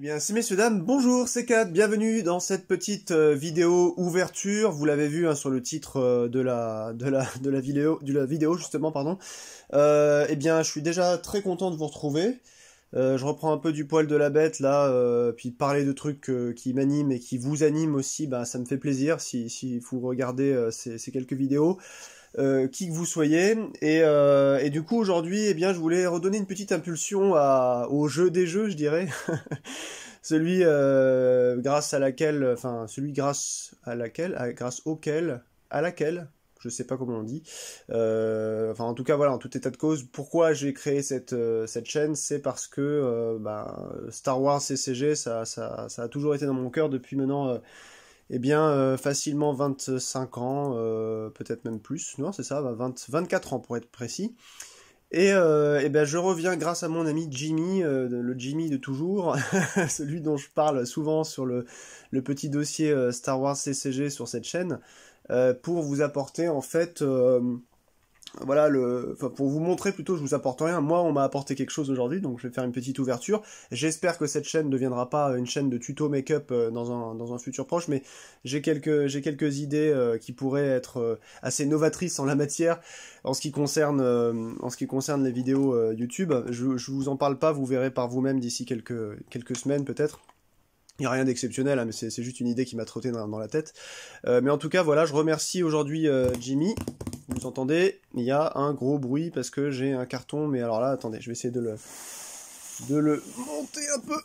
Eh bien, messieurs, dames, bonjour, c'est Kat, bienvenue dans cette petite vidéo ouverture. Vous l'avez vu hein, sur le titre de la vidéo justement, pardon. Eh bien, je suis déjà très content de vous retrouver. Je reprends un peu du poil de la bête là, puis de parler de trucs qui m'animent et qui vous animent aussi, bah, ça me fait plaisir si vous regardez ces quelques vidéos. Qui que vous soyez, et du coup aujourd'hui, eh bien, je voulais redonner une petite impulsion au jeu des jeux, je dirais, celui grâce auquel, à laquelle, je sais pas comment on dit, enfin en tout cas voilà, en tout état de cause, pourquoi j'ai créé cette chaîne, c'est parce que Star Wars CCG, ça a toujours été dans mon cœur depuis maintenant. Eh bien, facilement 25 ans, peut-être même plus. Non, c'est ça, 24 ans pour être précis. Et ben, je reviens grâce à mon ami Jimmy, le Jimmy de toujours, celui dont je parle souvent sur le petit dossier Star Wars CCG sur cette chaîne, pour vous apporter en fait... voilà, pour vous montrer plutôt, je vous apporte rien. Moi, on m'a apporté quelque chose aujourd'hui, donc je vais faire une petite ouverture. J'espère que cette chaîne ne deviendra pas une chaîne de tuto make-up dans un futur proche, mais j'ai quelques idées qui pourraient être assez novatrices en la matière en ce qui concerne les vidéos YouTube. Je vous en parle pas, vous verrez par vous-même d'ici quelques semaines peut-être. Il n'y a rien d'exceptionnel, hein, mais c'est juste une idée qui m'a trotté dans la tête. Mais en tout cas, voilà, je remercie aujourd'hui Jimmy. Vous entendez, il y a un gros bruit parce que j'ai un carton, mais alors là, attendez, je vais essayer de le monter un peu.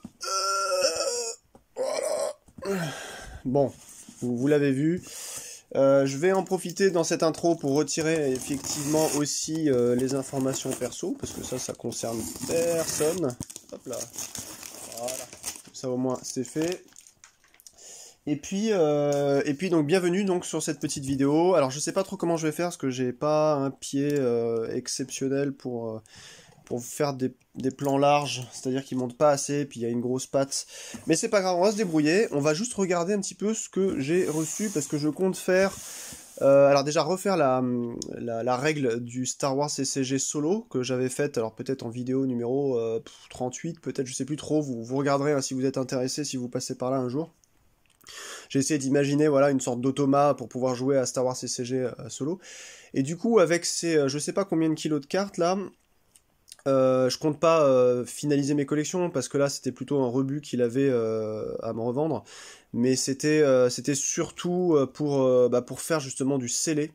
Voilà. Bon, vous l'avez vu. Je vais en profiter dans cette intro pour retirer effectivement aussi les informations perso, parce que ça concerne personne. Hop là. Voilà. Ça au moins c'est fait. Et puis donc bienvenue donc sur cette petite vidéo. Alors je sais pas trop comment je vais faire parce que j'ai pas un pied exceptionnel pour faire des plans larges, c'est-à-dire qu'ils montent pas assez, puis il y a une grosse patte. Mais c'est pas grave, on va se débrouiller. On va juste regarder un petit peu ce que j'ai reçu parce que je compte faire. Alors déjà refaire la règle du Star Wars CCG solo que j'avais faite, alors peut-être en vidéo numéro 38, peut-être, je sais plus trop, vous regarderez hein, si vous êtes intéressé, si vous passez par là un jour. J'ai essayé d'imaginer voilà, une sorte d'automat pour pouvoir jouer à Star Wars CCG solo. Et du coup, avec ces je sais pas combien de kilos de cartes là, je compte pas finaliser mes collections parce que là c'était plutôt un rebut qu'il avait à me revendre, mais c'était surtout pour faire justement du scellé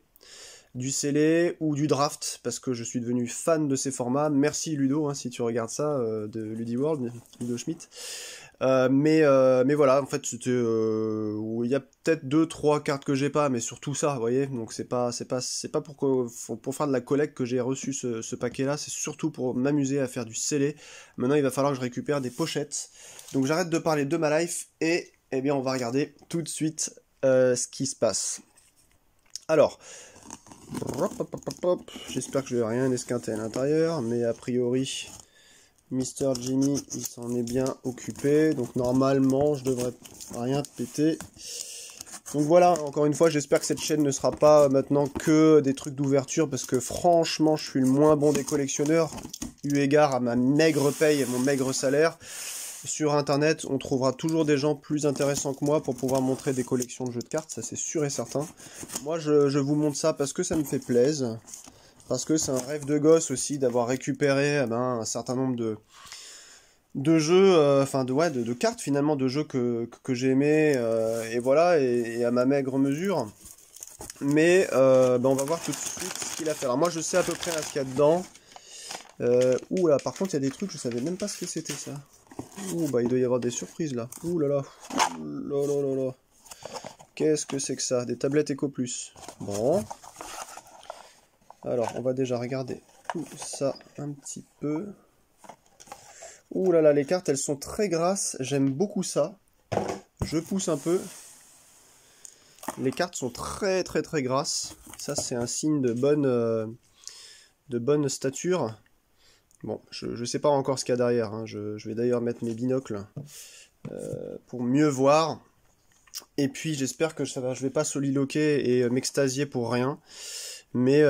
ou du draft parce que je suis devenu fan de ces formats. Merci Ludo hein, si tu regardes ça de Ludiworld, Ludo Schmidt. Mais voilà, en fait, c'était, il y a peut-être 2-3 cartes que j'ai pas, mais surtout ça, vous voyez. Donc c'est pas pour faire de la collecte que j'ai reçu ce paquet-là. C'est surtout pour m'amuser à faire du scellé. Maintenant, il va falloir que je récupère des pochettes. Donc j'arrête de parler de ma life et, eh bien, on va regarder tout de suite ce qui se passe. Alors, j'espère que je vais rien esquinter à l'intérieur, mais a priori. Mister Jimmy, il s'en est bien occupé, donc normalement, je devrais rien péter. Donc voilà, encore une fois, j'espère que cette chaîne ne sera pas maintenant que des trucs d'ouverture, parce que franchement, je suis le moins bon des collectionneurs, eu égard à ma maigre paye et mon maigre salaire. Sur internet, on trouvera toujours des gens plus intéressants que moi pour pouvoir montrer des collections de jeux de cartes, ça c'est sûr et certain. Moi, je vous montre ça parce que ça me fait plaisir. Parce que c'est un rêve de gosse aussi d'avoir récupéré un certain nombre de jeux, de cartes finalement, de jeux que j'ai aimé, et voilà, et à ma maigre mesure. Mais on va voir tout de suite ce qu'il a fait. Alors moi je sais à peu près ce qu'il y a dedans. Ouh là, par contre il y a des trucs, je savais même pas ce que c'était ça. Ouh bah il doit y avoir des surprises là. Ouh là là. Ouh là là là là. Qu'est-ce que c'est que ça? Des tablettes Eco Plus. Bon. Alors, on va déjà regarder tout ça un petit peu. Ouh là là, les cartes, elles sont très grasses. J'aime beaucoup ça. Je pousse un peu. Les cartes sont très très très grasses. Ça, c'est un signe de bonne stature. Bon, je sais pas encore ce qu'il y a derrière. Hein. Je vais d'ailleurs mettre mes binocles pour mieux voir. Et puis, j'espère que je vais pas soliloquer et m'extasier pour rien. Mais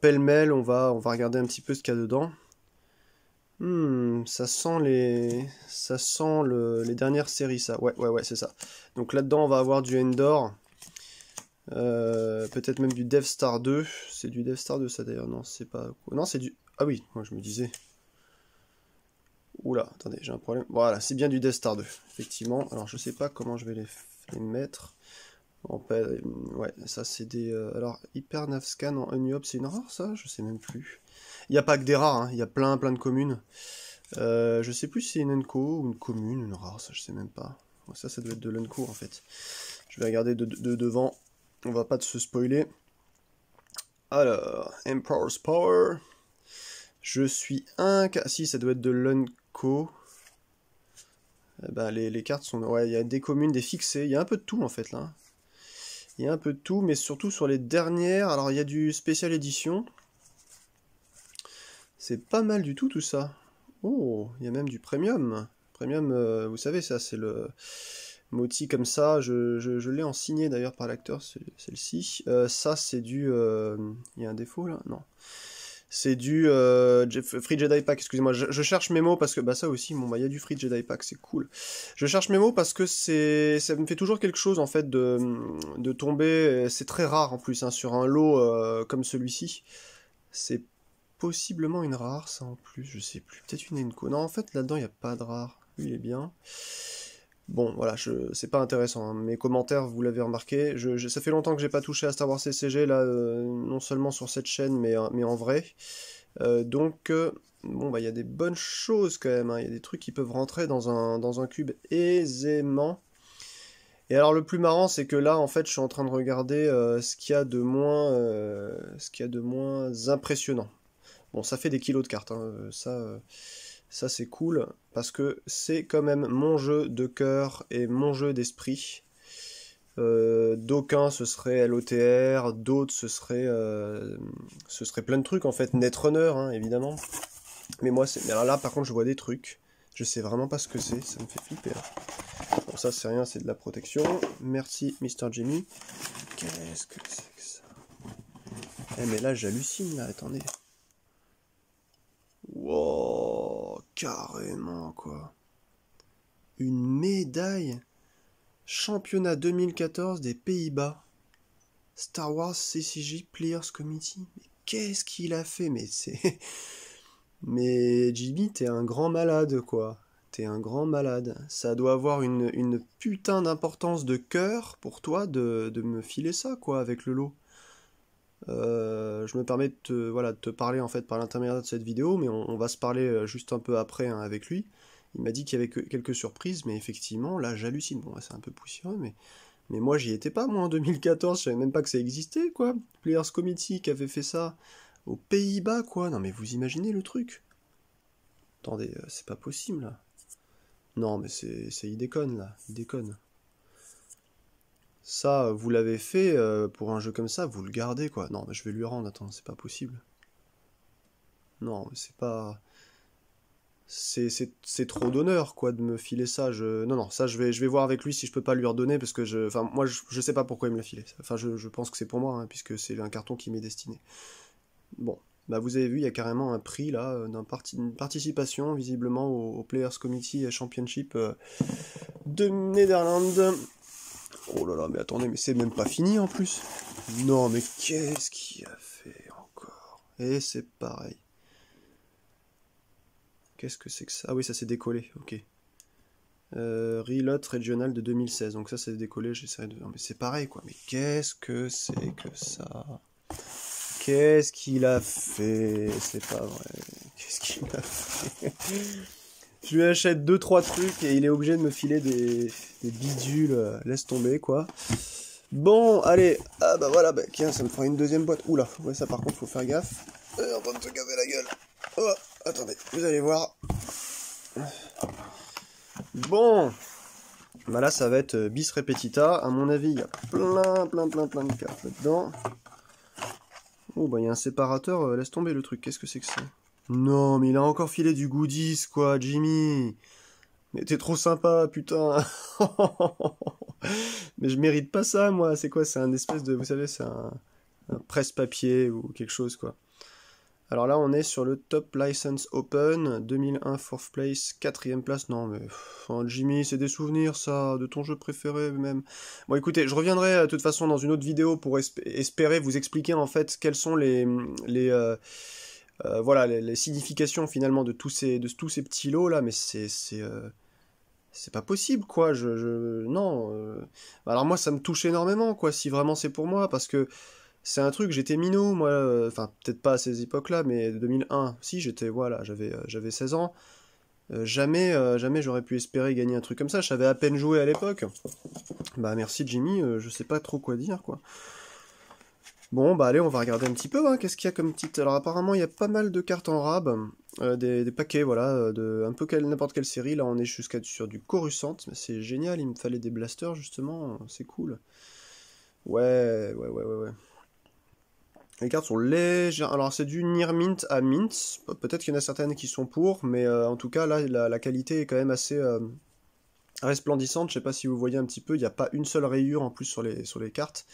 pêle-mêle, on va regarder un petit peu ce qu'il y a dedans. Ça sent les dernières séries, ça. Ouais, c'est ça. Donc là-dedans, on va avoir du Endor. Peut-être même du Death Star 2. C'est du Death Star 2, ça d'ailleurs. Non, c'est pas... Non, c'est du... Ah oui, moi je me disais... Oula, attendez, j'ai un problème. Voilà, c'est bien du Death Star 2, effectivement. Alors, je sais pas comment je vais les mettre. Ouais, ça c'est des... Alors, Hyper Navscan en Unuop, c'est une rare, ça? Je sais même plus. Il n'y a pas que des rares, hein. Il y a plein de communes. Je sais plus si c'est une Unco ou une commune, une rare, ça je sais même pas. Bon, ça doit être de l'Unco, en fait. Je vais regarder de devant. On va pas se spoiler. Alors, Emperor's Power. Je suis un... Si, ça doit être de l'Unco. Ben, les cartes sont... Ouais, il y a des communes, des fixées. Il y a un peu de tout, en fait, là. Il y a un peu de tout, mais surtout sur les dernières. Alors, il y a du spécial édition. C'est pas mal du tout, tout ça. Oh, il y a même du premium. Premium, vous savez, ça, c'est le... Moti comme ça, je l'ai en signé d'ailleurs par l'acteur, celle-ci. Ça, c'est du... Il y a un défaut, là? Non. C'est du Free Jedi Pack, excusez-moi. Je cherche mes mots parce que... Bah ça aussi, bon, bah il y a du Free Jedi Pack, c'est cool. Je cherche mes mots parce que ça me fait toujours quelque chose, en fait, de tomber... C'est très rare, en plus, hein, sur un lot comme celui-ci. C'est possiblement une rare, ça, en plus. Je sais plus. Peut-être une Enco. Non, en fait, là-dedans, il n'y a pas de rare. Lui, il est bien. Bon, voilà, c'est pas intéressant, hein. Mes commentaires, vous l'avez remarqué, ça fait longtemps que j'ai pas touché à Star Wars CCG, là, non seulement sur cette chaîne, mais en vrai. Donc, bon, bah, il y a des bonnes choses quand même, hein. Il y a des trucs qui peuvent rentrer dans un cube aisément. Et alors, le plus marrant, c'est que là, en fait, je suis en train de regarder ce qu'il y a de moins impressionnant. Bon, ça fait des kilos de cartes, hein, ça c'est cool, parce que c'est quand même mon jeu de cœur et mon jeu d'esprit. D'aucuns ce serait LOTR, d'autres ce serait plein de trucs en fait, Netrunner hein, évidemment. Mais moi, mais alors là par contre je vois des trucs, je sais vraiment pas ce que c'est, ça me fait flipper. Hein. Bon ça c'est rien, c'est de la protection. Merci Mr. Jimmy. Qu'est-ce que c'est que ça? Eh mais là j'hallucine là, attendez. Wow, carrément quoi. Une médaille championnat 2014 des Pays-Bas. Star Wars CCG Players Committee. Mais qu'est-ce qu'il a fait? Mais c'est... Mais Jimmy, t'es un grand malade quoi. T'es un grand malade. Ça doit avoir une putain d'importance de cœur pour toi de me filer ça quoi avec le lot. Je me permets voilà, de te parler en fait par l'intermédiaire de cette vidéo, mais on va se parler juste un peu après hein, avec lui. Il m'a dit qu'il y avait quelques surprises, mais effectivement, là j'hallucine. Bon, c'est un peu poussiéreux, mais moi j'y étais pas, moi en 2014, je savais même pas que ça existait, quoi. Players Committee qui avait fait ça aux Pays-Bas, quoi. Non, mais vous imaginez le truc? Attendez, c'est pas possible, là. Non, mais il déconne, là. Il déconne. Ça, vous l'avez fait pour un jeu comme ça, vous le gardez, quoi. Non, mais je vais lui rendre, attends, c'est pas possible. Non, mais c'est pas... C'est trop d'honneur quoi de me filer ça. Non, ça je vais voir avec lui si je peux pas lui redonner parce que enfin moi je sais pas pourquoi il me l'a filé. Enfin je pense que c'est pour moi hein, puisque c'est un carton qui m'est destiné. Bon, bah vous avez vu il y a carrément un prix là une participation visiblement au Players Committee Championship de Netherlands. Oh là là mais attendez mais c'est même pas fini en plus. Non mais qu'est-ce qu'il a fait encore? Et c'est pareil. Qu'est-ce que c'est que ça? Ah oui, ça s'est décollé, ok. Reload régional de 2016, donc ça c'est décollé, j'essaierai de... Non mais c'est pareil quoi, mais qu'est-ce que c'est que ça? Qu'est-ce qu'il a fait? C'est pas vrai. Qu'est-ce qu'il a fait? Je lui achète 2-3 trucs et il est obligé de me filer des bidules, laisse tomber quoi. Bon, allez, ah bah voilà, bah tiens, ça me fera une deuxième boîte. Oula, ouais ça par contre faut faire gaffe. En train de se casser la gueule. Oh, attendez, vous allez voir. Bon, bah là ça va être bis repetita. À mon avis, il y a plein de cartes là-dedans. Oh bah il y a un séparateur, laisse tomber le truc. Qu'est-ce que c'est que ça? Non, mais il a encore filé du goodies quoi, Jimmy. Mais t'es trop sympa, putain. Mais je mérite pas ça, moi. C'est quoi? C'est un espèce de, vous savez, c'est un presse-papier ou quelque chose quoi. Alors là, on est sur le Top License Open, 2001 4th place, 4ème place. Non mais, enfin, Jimmy, c'est des souvenirs ça, de ton jeu préféré même. Bon écoutez, je reviendrai de toute façon dans une autre vidéo pour espérer vous expliquer en fait quelles sont voilà, les significations finalement de tous ces petits lots là, mais c'est pas possible quoi, non. Alors moi ça me touche énormément quoi, si vraiment c'est pour moi, parce que c'est un truc, j'étais minot, moi, enfin, peut-être pas à ces époques-là, mais 2001, si, voilà, j'avais 16 ans, jamais j'aurais pu espérer gagner un truc comme ça, je savais à peine jouer à l'époque. Bah, merci Jimmy, je sais pas trop quoi dire, quoi. Bon, bah allez, on va regarder un petit peu, hein, qu'est-ce qu'il y a comme petite... Alors apparemment, il y a pas mal de cartes en rab, des paquets, voilà, de un peu n'importe quelle série, là on est jusqu'à sur du Coruscant, c'est génial, il me fallait des blasters, justement, c'est cool. Ouais. Les cartes sont légères. Alors c'est du near mint à mint. Peut-être qu'il y en a certaines qui sont pour, mais en tout cas là la qualité est quand même assez resplendissante. Je sais pas si vous voyez un petit peu, il n'y a pas une seule rayure en plus sur les cartes.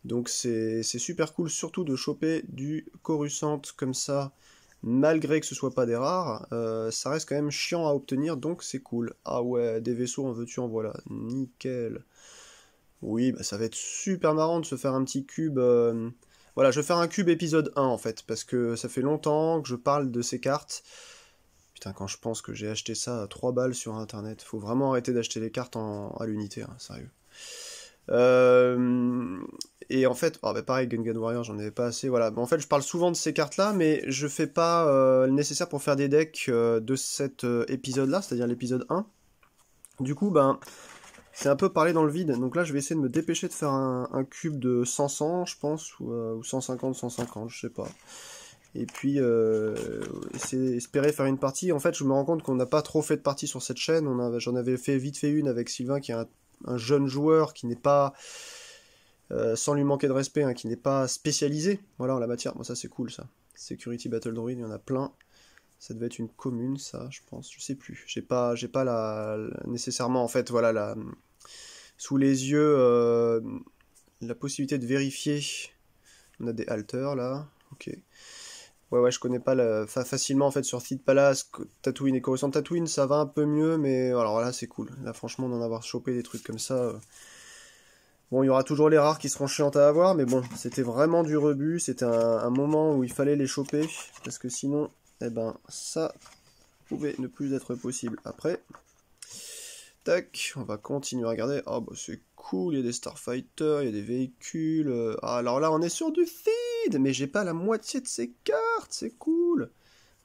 Donc c'est super cool, surtout de choper du Coruscant comme ça, malgré que ce soit pas des rares. Ça reste quand même chiant à obtenir, donc c'est cool. Ah ouais, des vaisseaux en veux-tu en voilà, nickel. Oui, bah ça va être super marrant de se faire un petit cube. Voilà, je vais faire un cube épisode 1 en fait, parce que ça fait longtemps que je parle de ces cartes. Putain, quand je pense que j'ai acheté ça à 3 balles sur internet, faut vraiment arrêter d'acheter les cartes à l'unité, hein, sérieux. Et en fait, bah pareil, Gungan Warrior, j'en avais pas assez, voilà. En fait, je parle souvent de ces cartes-là, mais je fais pas le nécessaire pour faire des decks de cet épisode-là, c'est-à-dire l'épisode 1. Du coup, ben, c'est un peu parler dans le vide, donc là je vais essayer de me dépêcher de faire un cube de 100 je pense, ou 150, je sais pas. Et puis espérer faire une partie. En fait je me rends compte qu'on n'a pas trop fait de partie sur cette chaîne, j'en avais fait vite fait une avec Sylvain qui est un jeune joueur qui n'est pas, sans lui manquer de respect, hein, qui n'est pas spécialisé, voilà, en la matière. Bon ça c'est cool ça. Security Battle Droid, il y en a plein. Ça devait être une commune ça, je pense, je sais plus. J'ai pas nécessairement en fait, voilà, sous les yeux la possibilité de vérifier. On a des halters là, ok. Ouais, je connais pas facilement en fait sur Seed Palace, Tatooine et Coruscant. Tatooine ça va un peu mieux, mais alors là c'est cool. Là franchement d'en avoir chopé des trucs comme ça. Bon, il y aura toujours les rares qui seront chiantes à avoir, mais bon, c'était vraiment du rebut. C'était un moment où il fallait les choper, parce que sinon, eh ben, ça pouvait ne plus être possible après. Tac, on va continuer à regarder. Oh bah c'est cool, il y a des Starfighters, il y a des véhicules. Ah, alors là on est sur du feed, mais j'ai pas la moitié de ces cartes, c'est cool.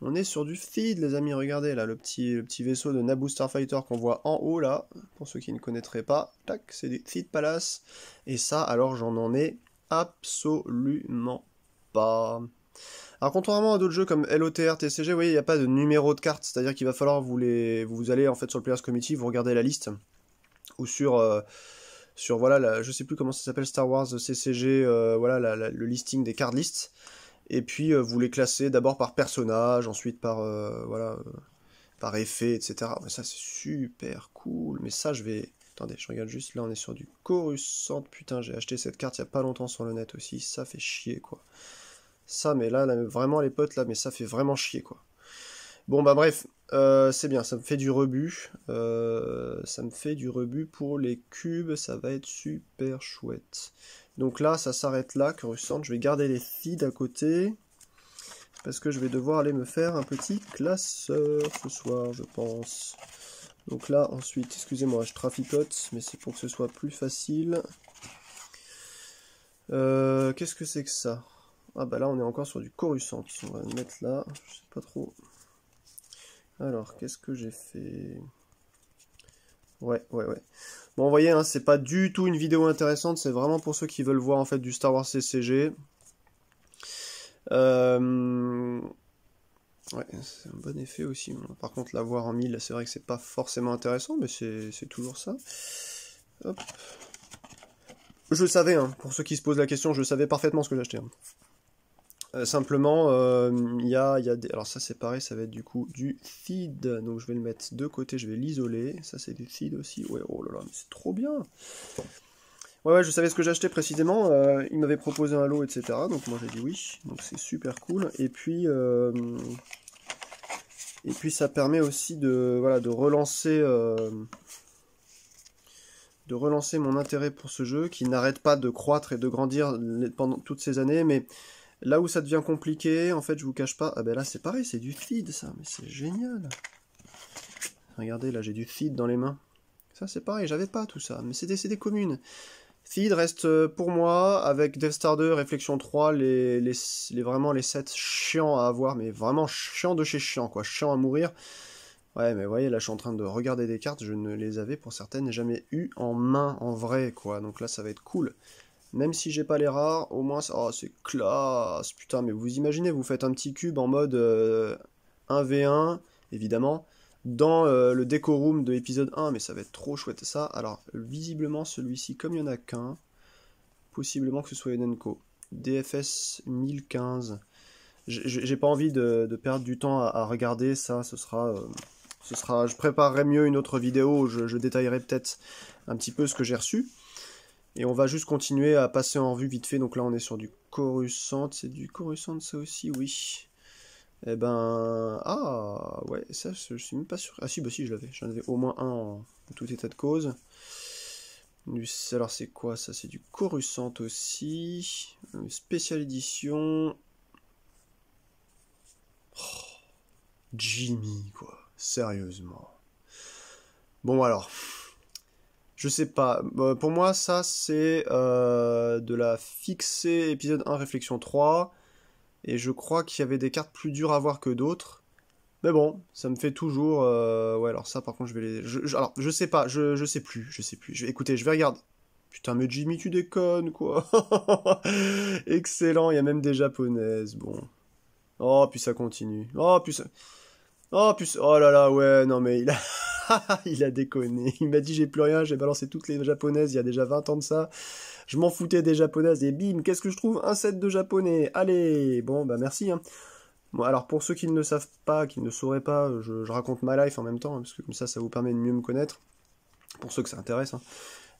On est sur du feed les amis, regardez là, le petit vaisseau de Naboo Starfighter qu'on voit en haut là, pour ceux qui ne connaîtraient pas. Tac, c'est du Feed Palace. Et ça, alors j'en ai absolument pas. Alors contrairement à d'autres jeux comme LOTR, TCG, vous voyez, il n'y a pas de numéro de carte, c'est-à-dire qu'il va falloir vous allez en fait sur le Players Committee, vous regardez la liste, ou sur voilà, je sais plus comment ça s'appelle, Star Wars CCG, voilà le listing des card lists, et puis vous les classez d'abord par personnage, ensuite par voilà, par effet, etc. Mais ça c'est super cool, mais ça je vais... Attendez, je regarde juste, là on est sur du Coruscant, putain j'ai acheté cette carte il n'y a pas longtemps sur le net aussi, ça fait chier quoi. Ça, mais là, vraiment les potes, là, mais ça fait vraiment chier, quoi. Bon, bah bref, c'est bien, ça me fait du rebut. Ça me fait du rebut pour les cubes, ça va être super chouette. Donc là, ça s'arrête là, Coruscant. Je vais garder les feeds à côté, parce que je vais devoir aller me faire un petit classeur ce soir, je pense. Donc là, ensuite, excusez-moi, je traficote, mais c'est pour que ce soit plus facile. Qu'est-ce que c'est que ça? Ah bah là on est encore sur du Coruscant, on va le mettre là, je sais pas trop. Alors qu'est-ce que j'ai fait? Ouais. Bon vous voyez, hein, c'est pas du tout une vidéo intéressante, c'est vraiment pour ceux qui veulent voir en fait du Star Wars CCG. Ouais, c'est un bon effet aussi. Par contre la voir en 1000, c'est vrai que c'est pas forcément intéressant, mais c'est toujours ça. Hop. Je savais, hein, pour ceux qui se posent la question, je savais parfaitement ce que j'achetais. Hein. Simplement, il y a des... Alors ça c'est pareil, ça va être du coup du feed. Donc je vais le mettre de côté, je vais l'isoler. Ça c'est du feed aussi. Ouais, oh là là, mais c'est trop bien. Ouais, je savais ce que j'achetais précisément. Il m'avait proposé un lot, etc. Donc moi j'ai dit oui. Donc c'est super cool. Et puis ça permet aussi de, voilà, de relancer mon intérêt pour ce jeu qui n'arrête pas de croître et de grandir pendant toutes ces années. Mais là où ça devient compliqué, en fait, je vous cache pas. Ah ben là c'est pareil, c'est du feed ça. Mais c'est génial. Regardez, là j'ai du feed dans les mains. Ça c'est pareil, j'avais pas tout ça. Mais c'est des communes. Feed reste pour moi, avec Death Star 2, Réflexion 3, vraiment les sets chiants à avoir, mais vraiment chiants de chez chiant, quoi, chiants à mourir. Ouais, mais vous voyez, là je suis en train de regarder des cartes, je ne les avais pour certaines jamais eu en main, en vrai, quoi. Donc là ça va être cool. Même si j'ai pas les rares, au moins, oh, c'est classe, putain, mais vous imaginez, vous faites un petit cube en mode 1v1, évidemment, dans le décorum de l'épisode 1, mais ça va être trop chouette ça. Alors, visiblement, celui-ci, comme il n'y en a qu'un, possiblement que ce soit Enenko. DFS 1015. J'ai pas envie de perdre du temps à regarder ça, je préparerai mieux une autre vidéo où je détaillerai peut-être un petit peu ce que j'ai reçu. Et on va juste continuer à passer en revue vite fait. Donc là, on est sur du Coruscant. C'est du Coruscant, ça aussi, oui. Eh ben... Ah, ouais, ça, je suis même pas sûr. Ah si, bah si, je l'avais. J'en avais au moins un en tout état de cause. Alors, c'est quoi, ça? C'est du Coruscant aussi. Spéciale édition. Oh, Jimmy, quoi. Sérieusement. Bon, alors... Je sais pas. Pour moi, ça, c'est de la fixée épisode 1, réflexion 3. Et je crois qu'il y avait des cartes plus dures à voir que d'autres. Mais bon, ça me fait toujours... Ouais, alors ça, par contre, je vais les... alors, je sais pas, je sais plus, je sais plus. Écoutez, je vais regarder. Putain, mais Jimmy, tu déconnes, quoi. Excellent, il y a même des japonaises, bon. Oh, puis ça continue. Oh, puis ça... Oh, puis... Oh là là, ouais, non, mais il a... il a déconné. Il m'a dit j'ai plus rien, j'ai balancé toutes les japonaises il y a déjà 20 ans de ça. Je m'en foutais des japonaises et bim, qu'est-ce que je trouve? Un set de japonais. Allez, bon bah merci. Hein. Bon, alors pour ceux qui ne le savent pas, qui ne sauraient pas, je raconte ma life en même temps, hein, parce que comme ça vous permet de mieux me connaître. Pour ceux que ça intéresse. Hein.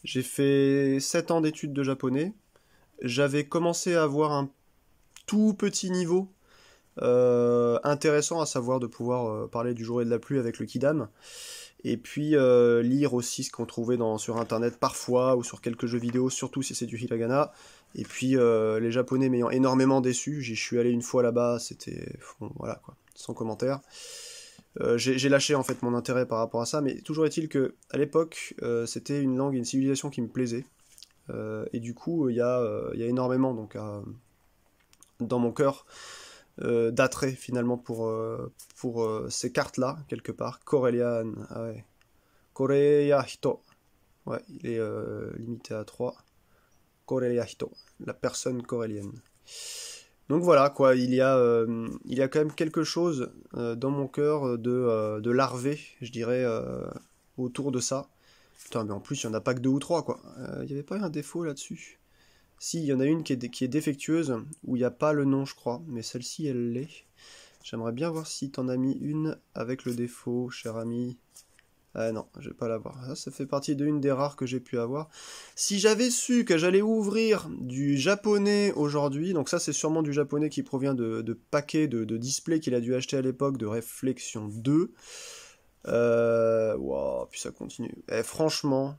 J'ai fait 7 ans d'études de japonais. J'avais commencé à avoir un tout petit niveau intéressant, à savoir de pouvoir parler du jour et de la pluie avec le Kidam. Et puis lire aussi ce qu'on trouvait sur internet parfois, ou sur quelques jeux vidéo, surtout si c'est du hiragana. Et puis les japonais m'ayant énormément déçu, j'y suis allé une fois là-bas, c'était... Bon, voilà quoi, sans commentaire. J'ai lâché en fait mon intérêt par rapport à ça, mais toujours est-il que à l'époque, c'était une langue et une civilisation qui me plaisait. Et du coup, il y a énormément donc, dans mon cœur d'attrait finalement pour ces cartes-là, quelque part. Corellian, ah ouais. Korea Hito. Ouais, il est limité à 3. Korea Hito, la personne corélienne. Donc voilà, quoi, il y a quand même quelque chose dans mon cœur de larvé, je dirais, autour de ça. Putain, mais en plus, il n'y en a pas que 2 ou 3, quoi. Il n'y avait pas un défaut là-dessus? Si, il y en a une qui est défectueuse, où il n'y a pas le nom, je crois, mais celle-ci, elle l'est. J'aimerais bien voir si t'en as mis une avec le défaut, cher ami. Ah non, je vais pas l'avoir. Ça fait partie d'une des rares que j'ai pu avoir. Si j'avais su que j'allais ouvrir du japonais aujourd'hui, donc ça c'est sûrement du japonais qui provient de paquets de displays qu'il a dû acheter à l'époque de Réflexion 2. Wow, puis ça continue. Franchement,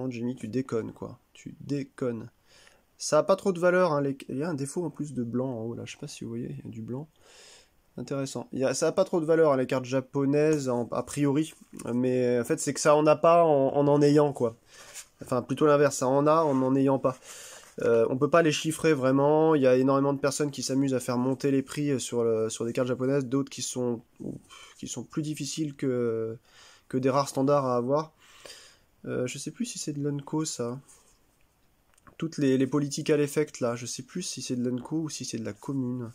Jimmy, tu déconnes quoi. Tu déconnes. Ça a pas trop de valeur, hein, il y a un défaut en plus de blanc en haut là, je sais pas si vous voyez, il y a du blanc. Intéressant. Ça a pas trop de valeur, hein, les cartes japonaises, a priori, mais en fait c'est que ça en a pas en ayant, quoi. Enfin, plutôt l'inverse, ça en a en n'en ayant pas. On peut pas les chiffrer vraiment, il y a énormément de personnes qui s'amusent à faire monter les prix sur des cartes japonaises, d'autres qui sont plus difficiles que des rares standards à avoir. Je sais plus si c'est de l'Unco, ça. Toutes les political effects là, je sais plus si c'est de l'Unco ou si c'est de la commune.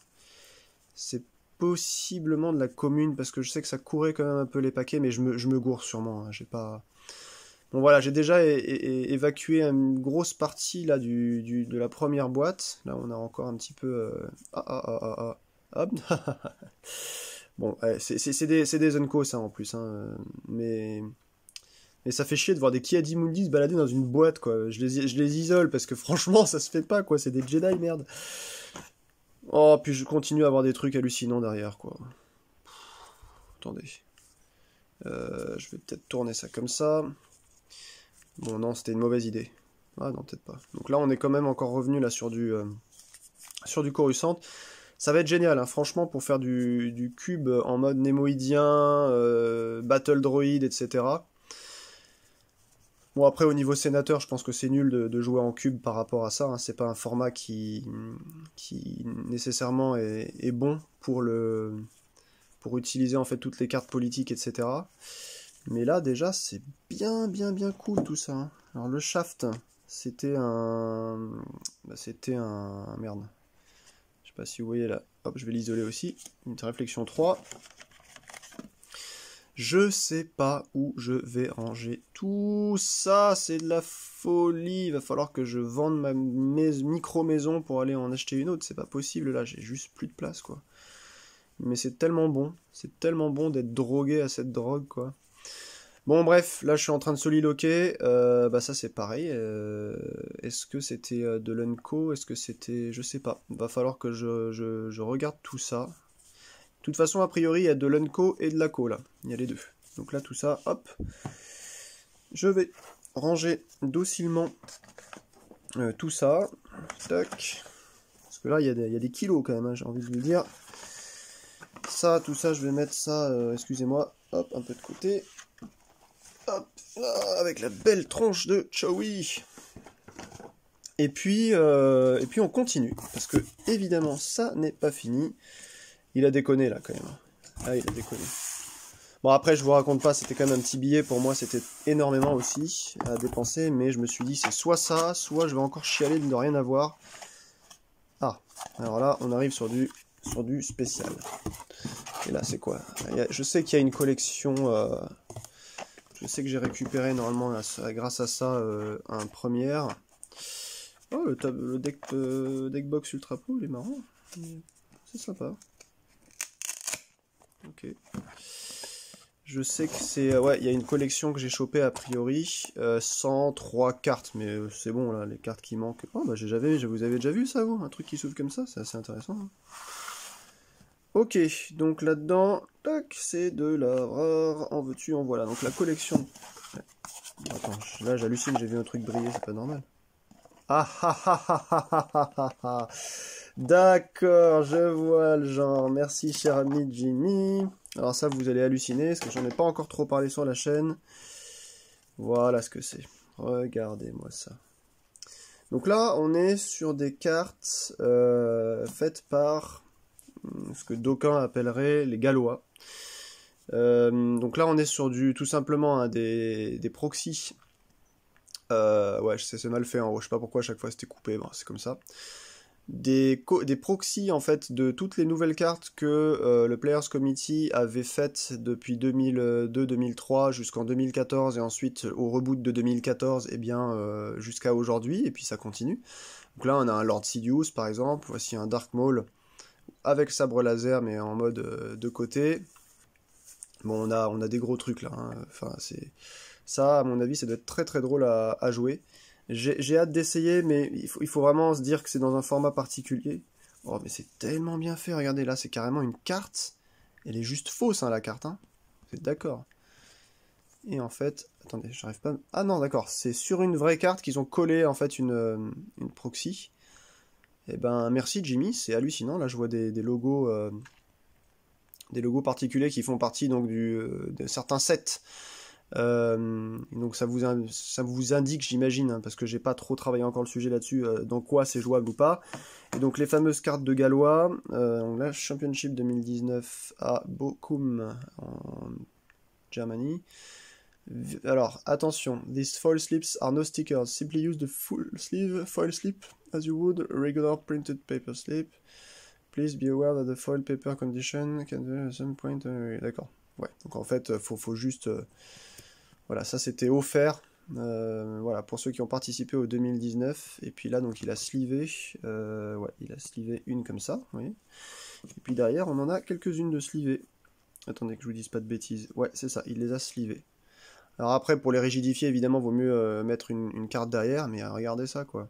C'est possiblement de la commune, parce que je sais que ça courait quand même un peu les paquets, mais je me gourre sûrement, hein, j'ai pas... Bon voilà, j'ai déjà évacué une grosse partie là de la première boîte, là on a encore un petit peu... Hop. Bon, c'est des Unco ça en plus, hein, mais Et ça fait chier de voir des Kiadimundi se balader dans une boîte, quoi. Je les isole, parce que franchement, ça se fait pas, quoi. C'est des Jedi, merde. Oh, puis je continue à avoir des trucs hallucinants derrière, quoi. Attendez. Je vais peut-être tourner ça comme ça. Bon, non, c'était une mauvaise idée. Ah non, peut-être pas. Donc là, on est quand même encore revenu là sur du Coruscant. Ça va être génial, hein, franchement, pour faire du cube en mode némoïdien, battle droid, etc. Bon, après, au niveau sénateur, je pense que c'est nul de jouer en cube par rapport à ça. Hein. C'est pas un format qui nécessairement est bon pour utiliser en fait toutes les cartes politiques, etc. Mais là, déjà, c'est bien cool tout ça. Hein. Alors, le shaft, c'était un... Merde. Je sais pas si vous voyez là. Hop, je vais l'isoler aussi. Une réflexion 3. Je sais pas où je vais ranger tout ça. C'est de la folie. Il va falloir que je vende ma micro-maison pour aller en acheter une autre. C'est pas possible là. J'ai juste plus de place, quoi. Mais c'est tellement bon. C'est tellement bon d'être drogué à cette drogue, quoi. Bon, bref, là je suis en train de soliloquer. Bah ça c'est pareil. Est-ce que c'était de l'Unco? Est-ce que c'était... Je sais pas. Va falloir que je regarde tout ça. De toute façon, a priori, il y a de l'Unco et de l'ACO là. Il y a les deux. Donc là, tout ça, hop. Je vais ranger docilement tout ça. Tac. Parce que là, il y a des kilos quand même, hein, j'ai envie de vous le dire. Ça, tout ça, je vais mettre ça, excusez-moi, hop, un peu de côté. Hop, là, avec la belle tronche de Chewie. Et puis on continue. Parce que, évidemment, ça n'est pas fini. Il a déconné, là, quand même. Ah, il a déconné. Bon, après, je vous raconte pas, c'était quand même un petit billet. Pour moi, c'était énormément aussi à dépenser. Mais je me suis dit, c'est soit ça, soit je vais encore chialer de ne rien avoir. Ah, alors là, on arrive sur du spécial. Et là, c'est quoi? Je sais qu'il y a une collection... je sais que j'ai récupéré normalement grâce à ça un première. Oh, le deckbox Ultra Pro, il est marrant. C'est sympa. Ok. Je sais que c'est... ouais, il y a une collection que j'ai chopée a priori. 103 cartes, mais c'est bon là, les cartes qui manquent. Oh, bah vous avez déjà vu ça, vous? Un truc qui s'ouvre comme ça, c'est assez intéressant. Hein. Ok, donc là-dedans, tac, c'est de la rare, en veux-tu, en voilà. Donc la collection... Attends, là j'hallucine, j'ai vu un truc briller, c'est pas normal. Ah ah ah ah ah ah ah ah. D'accord, je vois le genre. Merci cher ami Jimmy. Alors ça vous allez halluciner, parce que j'en ai pas encore trop parlé sur la chaîne. Voilà ce que c'est. Regardez-moi ça. Donc là, on est sur des cartes faites par ce que d'aucuns appelleraient les Gallois. Donc là, on est sur tout simplement hein, des proxys. Ouais, c'est mal fait en haut, je sais pas pourquoi à chaque fois c'était coupé, bon, c'est comme ça. Des proxys en fait de toutes les nouvelles cartes que le Players Committee avait faites depuis 2002-2003 jusqu'en 2014 et ensuite au reboot de 2014 et bien jusqu'à aujourd'hui et puis ça continue. Donc là on a un Lord Sidious par exemple, voici un Dark Maul avec sabre laser mais en mode de côté. Bon on a des gros trucs là, hein. Enfin c'est... Ça, à mon avis, ça doit être très très drôle à jouer. J'ai hâte d'essayer, mais il faut vraiment se dire que c'est dans un format particulier. Oh, mais c'est tellement bien fait, regardez, là, c'est carrément une carte. Elle est juste fausse, hein, la carte, hein. Vous êtes d'accord? Et en fait, attendez, j'arrive pas... Ah non, d'accord, c'est sur une vraie carte qu'ils ont collé, en fait, une proxy. Eh ben, merci Jimmy, c'est hallucinant. Là, je vois des logos... des logos particuliers qui font partie, donc, de certains sets. Donc ça vous indique, j'imagine, hein, parce que j'ai pas trop travaillé encore le sujet là-dessus, dans quoi c'est jouable ou pas. Et donc les fameuses cartes de Gallois, donc là, Championship 2019 à Bochum en Germany. Alors, attention, these foil slips are no stickers, simply use the full sleeve foil slip as you would a regular printed paper slip. Please be aware that the foil paper condition can be at some point... D'accord, ouais, donc en fait, faut juste... Voilà, ça c'était offert, voilà, pour ceux qui ont participé au 2019, et puis là, donc il a slivé, ouais, il a slivé une comme ça, vous voyez, et puis derrière, on en a quelques-unes de slivées, attendez que je vous dise pas de bêtises, ouais, c'est ça, il les a slivées, Alors après, pour les rigidifier, évidemment, vaut mieux mettre une carte derrière, mais regardez ça, quoi.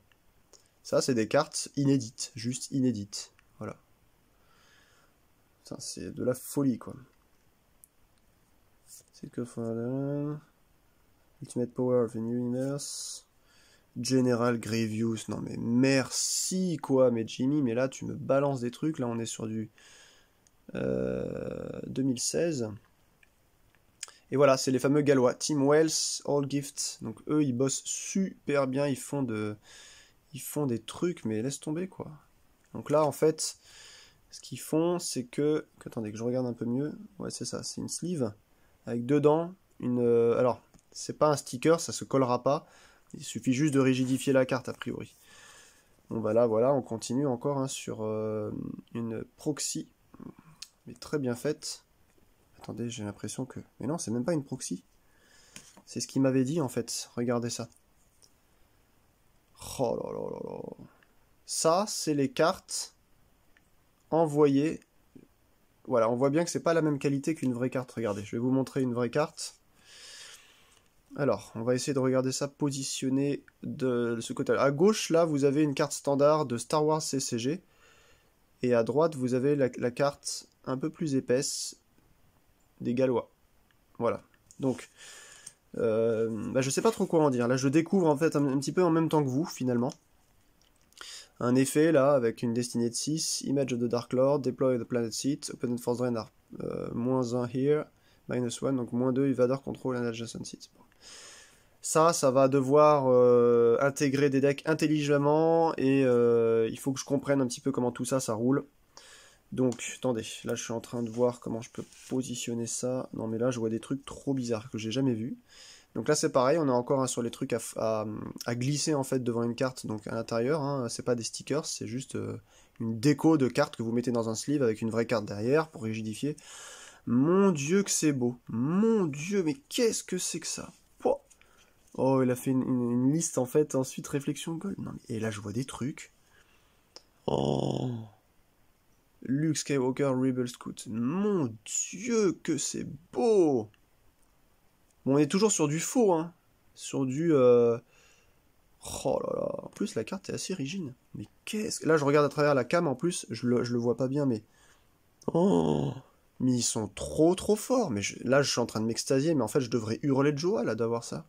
Ça, c'est des cartes inédites, juste inédites. Voilà. C'est de la folie, quoi. C'est que... Ultimate Power of the Universe... General Grievous, non mais merci quoi, mais Jimmy, mais là tu me balances des trucs, là on est sur du 2016. Et voilà, c'est les fameux Gallois, Team Wells, All Gift, donc eux ils bossent super bien, ils font des trucs, mais laisse tomber quoi. Donc là en fait, ce qu'ils font c'est que attendez que je regarde un peu mieux, ouais c'est ça, c'est une sleeve, avec dedans une... alors, c'est pas un sticker, ça se collera pas, il suffit juste de rigidifier la carte a priori. Bon bah là voilà, on continue encore hein, sur une proxy, mais très bien faite. Attendez, j'ai l'impression que... Mais non, c'est même pas une proxy. C'est ce qu'il m'avait dit en fait, regardez ça. Oh là là là là. Ça, c'est les cartes envoyées. Voilà, on voit bien que c'est pas la même qualité qu'une vraie carte. Regardez, je vais vous montrer une vraie carte. Alors, on va essayer de regarder ça positionné de ce côté-là. À gauche, là, vous avez une carte standard de Star Wars CCG. Et à droite, vous avez la carte un peu plus épaisse des Gallois. Voilà. Donc, je sais pas trop quoi en dire. Là, je découvre en fait un petit peu en même temps que vous, finalement. Un effet, là, avec une destinée de 6. Image of the Dark Lord, Deploy the Planet Seat, Open Force Drain, -1 here, -1, donc -2, Invader Control and Adjacent Seats. Bon. Ça va devoir intégrer des decks intelligemment et il faut que je comprenne un petit peu comment tout ça roule. Donc, attendez, là je suis en train de voir comment je peux positionner ça. Non mais là je vois des trucs trop bizarres que j'ai jamais vus. Donc là c'est pareil, on est encore sur les trucs à glisser en fait devant une carte, donc à l'intérieur, hein, c'est pas des stickers, c'est juste une déco de cartes que vous mettez dans un sleeve avec une vraie carte derrière pour rigidifier. Mon dieu que c'est beau, mon dieu, mais qu'est-ce que c'est que ça? Oh, il a fait une liste en fait, ensuite réflexion gold. Non, mais, et là je vois des trucs. Oh. Luke Skywalker Rebel Scout. Mon dieu que c'est beau. Bon, on est toujours sur du faux, hein. Sur du... Oh là là. En plus, la carte est assez rigide. Mais qu'est-ce que... Là, je regarde à travers la cam, en plus. Je le vois pas bien, mais... Oh. Mais ils sont trop forts. Mais là, je suis en train de m'extasier. Mais en fait, je devrais hurler de joie, là, d'avoir ça.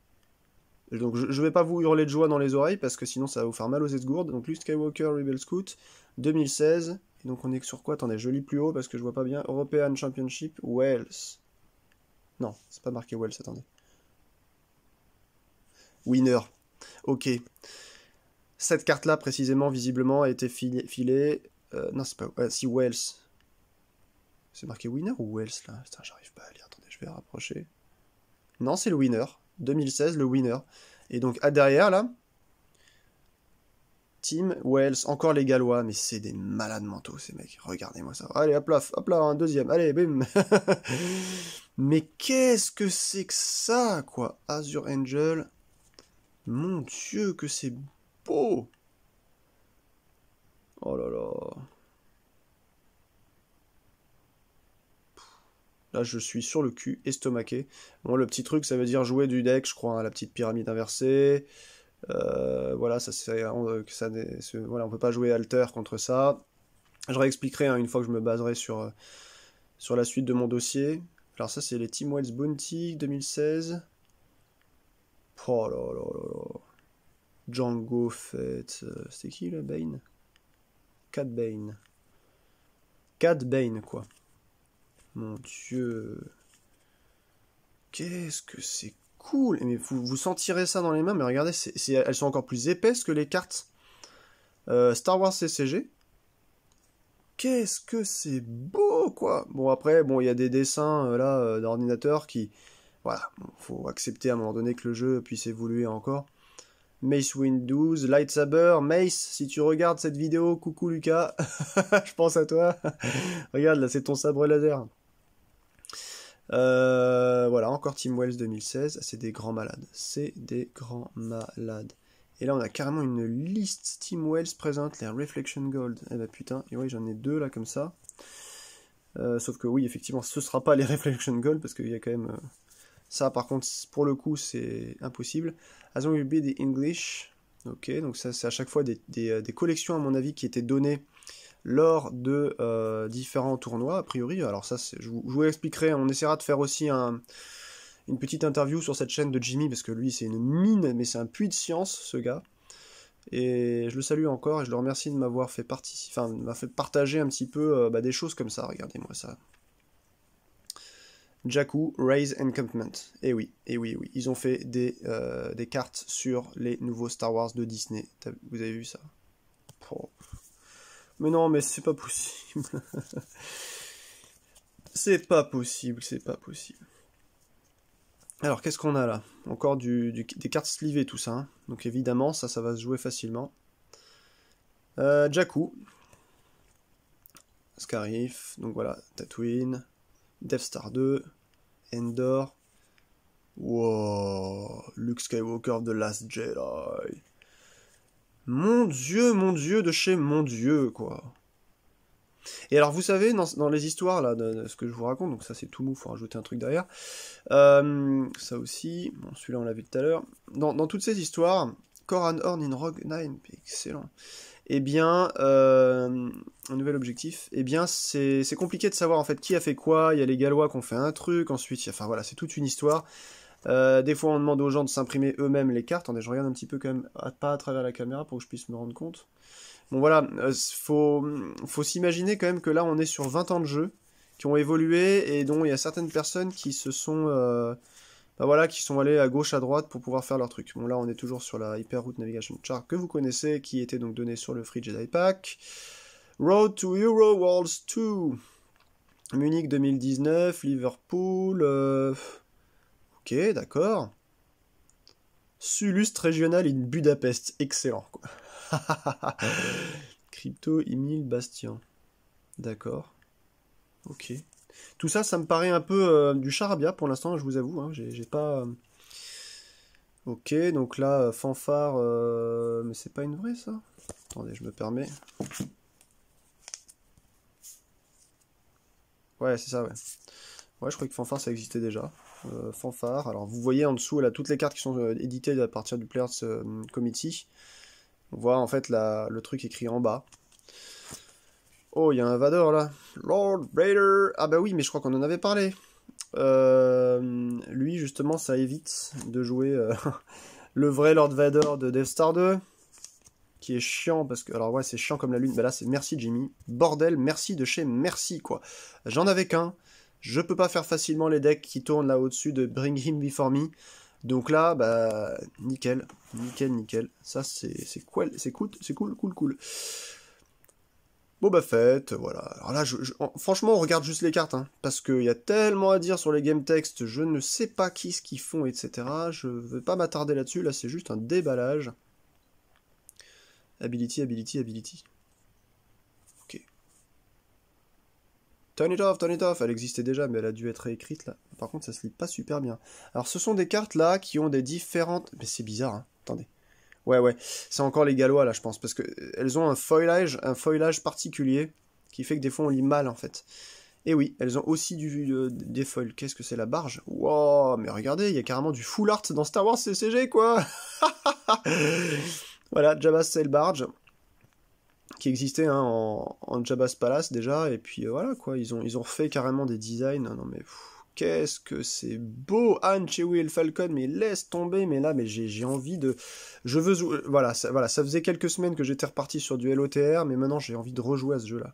Donc je vais pas vous hurler de joie dans les oreilles parce que sinon ça va vous faire mal aux esgourdes. Donc Luke Skywalker Rebel Scout 2016. Et donc on est sur quoi? Attendez, je lis plus haut parce que je vois pas bien. European Championship Wales. Non, c'est pas marqué Wales, attendez. Winner. Ok. Cette carte-là précisément, visiblement, a été filée... non, c'est pas... si Wales. C'est marqué Winner ou Wales là? Putain, j'arrive pas à lire. Attendez, je vais rapprocher. Non, c'est le Winner. 2016, le Winner. Et donc, à derrière, là, Team Wells, encore les Gallois, mais c'est des malades mentaux, ces mecs. Regardez-moi ça. Allez, hop là, un deuxième. Allez, bim. Mais qu'est-ce que c'est que ça, quoi? Azure Angel. Mon dieu, que c'est beau. Oh là là. Là, je suis sur le cul, estomaqué. Bon, le petit truc, ça veut dire jouer du deck, je crois, hein, la petite pyramide inversée. Voilà, ça c'est voilà, on peut pas jouer alter contre ça. Je réexpliquerai hein, une fois que je me baserai sur la suite de mon dossier. Alors ça, c'est les Team Wells Bounty 2016. Oh là là là là. Django Fett. C'était qui, le Bane? Cad Bane. Cad Bane, quoi. Mon dieu. Qu'est-ce que c'est cool. Mais vous sentirez ça dans les mains, mais regardez, elles sont encore plus épaisses que les cartes Star Wars CCG. Qu'est-ce que c'est beau, quoi. Bon, après, bon, il y a des dessins là d'ordinateur qui... Voilà, bon, faut accepter à un moment donné que le jeu puisse évoluer encore. Mace Windows, Lightsaber, Mace, si tu regardes cette vidéo, coucou Lucas, je pense à toi. Regarde, là, c'est ton sabre laser. Voilà, encore Team Wells 2016, c'est des grands malades. C'est des grands malades. Et là, on a carrément une liste. Team Wells présente les Reflection Gold. Eh ben putain, et oui, j'en ai deux là comme ça. Sauf que oui, effectivement, ce sera pas les Reflection Gold parce qu'il y a quand même Ça, par contre, pour le coup, c'est impossible. As long as you be the English. Ok, donc ça, c'est à chaque fois des collections, à mon avis, qui étaient données lors de différents tournois, a priori. Alors ça, je vous expliquerai, on essaiera de faire aussi une petite interview sur cette chaîne de Jimmy, parce que lui, c'est une mine, mais c'est un puits de science, ce gars. Et je le salue encore, et je le remercie de m'avoir fait partager un petit peu des choses comme ça, regardez-moi ça. Jakku, Raise Encampment. Et oui, oui. Ils ont fait des cartes sur les nouveaux Star Wars de Disney. Vous avez vu ça? Oh. Mais non, mais c'est pas possible. C'est pas possible. Alors, qu'est-ce qu'on a là? Encore des cartes slivées, tout ça. Hein. Donc évidemment, ça va se jouer facilement. Jakku. Scarif. Donc voilà, Tatooine. Death Star 2. Endor. Wow. Luke Skywalker of the Last Jedi. Mon dieu de chez mon dieu, quoi. Et alors, vous savez, dans les histoires, là, de ce que je vous raconte, donc ça c'est tout mou, faut rajouter un truc derrière, ça aussi, bon, celui-là on l'a vu tout à l'heure, dans toutes ces histoires, Coran Horn in Rogue 9, excellent, eh bien, un nouvel objectif, eh bien, c'est compliqué de savoir, en fait, qui a fait quoi, il y a les Gallois qui ont fait un truc, ensuite, enfin voilà, c'est toute une histoire. Des fois, on demande aux gens de s'imprimer eux-mêmes les cartes. Attendez, je regarde un petit peu quand même, pas à travers la caméra pour que je puisse me rendre compte. Bon voilà, faut s'imaginer quand même que là, on est sur 20 ans de jeu qui ont évolué et dont il y a certaines personnes qui se sont, qui sont allées à gauche, à droite pour pouvoir faire leur truc. Bon là, on est toujours sur la Hyperroute Navigation Chart que vous connaissez, qui était donc donnée sur le Free Jedi Pack. Road to Euro Worlds 2. Munich 2019, Liverpool. Ok, d'accord. Sulust régional in Budapest. Excellent, quoi. Crypto, Emile, Bastien. D'accord. Ok. Tout ça, ça me paraît un peu du charabia pour l'instant, je vous avoue. Hein, j'ai pas... Ok, donc là, fanfare... Mais c'est pas une vraie, ça? Attendez, je me permets. Ouais, c'est ça, ouais. Ouais, je crois que fanfare, ça existait déjà. Fanfare. Alors, vous voyez en dessous, là, toutes les cartes qui sont éditées à partir du Players Committee. On voit, en fait, le truc écrit en bas. Oh, il y a un Vador, là. Lord Vader. Ah bah oui, mais je crois qu'on en avait parlé. Lui, justement, ça évite de jouer le vrai Lord Vader de Death Star 2. Qui est chiant, parce que... Alors ouais, c'est chiant comme la lune. Bah là, c'est merci, Jimmy. Bordel, merci de chez merci, quoi. J'en avais qu'un. Je peux pas faire facilement les decks qui tournent là au-dessus de Bring Him Before Me. Donc là, bah, nickel. Nickel. Ça, c'est cool. Boba Fett, voilà. Alors là, franchement, on regarde juste les cartes, hein, parce qu'il y a tellement à dire sur les game texts, je ne sais pas ce qu'ils font, etc. Je ne vais pas m'attarder là-dessus, là, c'est juste un déballage. Ability. Ok. Turn it off, elle existait déjà, mais elle a dû être réécrite, là. Par contre, ça se lit pas super bien. Alors, ce sont des cartes, là, qui ont des différentes... Mais c'est bizarre, hein, attendez. Ouais, c'est encore les Gallois, là, je pense, parce que elles ont un feuillage particulier, qui fait que des fois, on lit mal, en fait. Et oui, elles ont aussi des foils. Qu'est-ce que c'est, la barge? Wow, mais regardez, il y a carrément du full art dans Star Wars CCG, quoi. Voilà, Jabba's Sail Barge, qui existait hein, en Jabba's Palace déjà, et puis voilà quoi, ils ont refait carrément des designs, non mais qu'est-ce que c'est beau, Han, Chewie et le Falcon, mais laisse tomber, mais là, mais j'ai envie de... Je veux... Voilà, ça faisait quelques semaines que j'étais reparti sur du LOTR, mais maintenant j'ai envie de rejouer à ce jeu-là.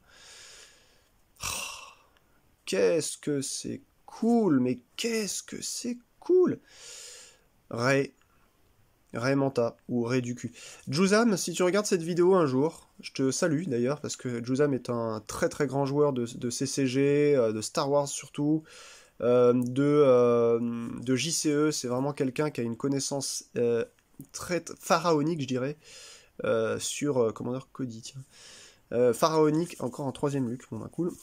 Qu'est-ce que c'est cool, mais qu'est-ce que c'est cool. Rey Manta, ou Rey du cul. Juzam, si tu regardes cette vidéo un jour, je te salue d'ailleurs, parce que Juzam est un très très grand joueur de CCG, de Star Wars surtout, de JCE, c'est vraiment quelqu'un qui a une connaissance très pharaonique, je dirais, sur Commander Cody, tiens. Pharaonique, encore en 3ème Luc, bon bah cool.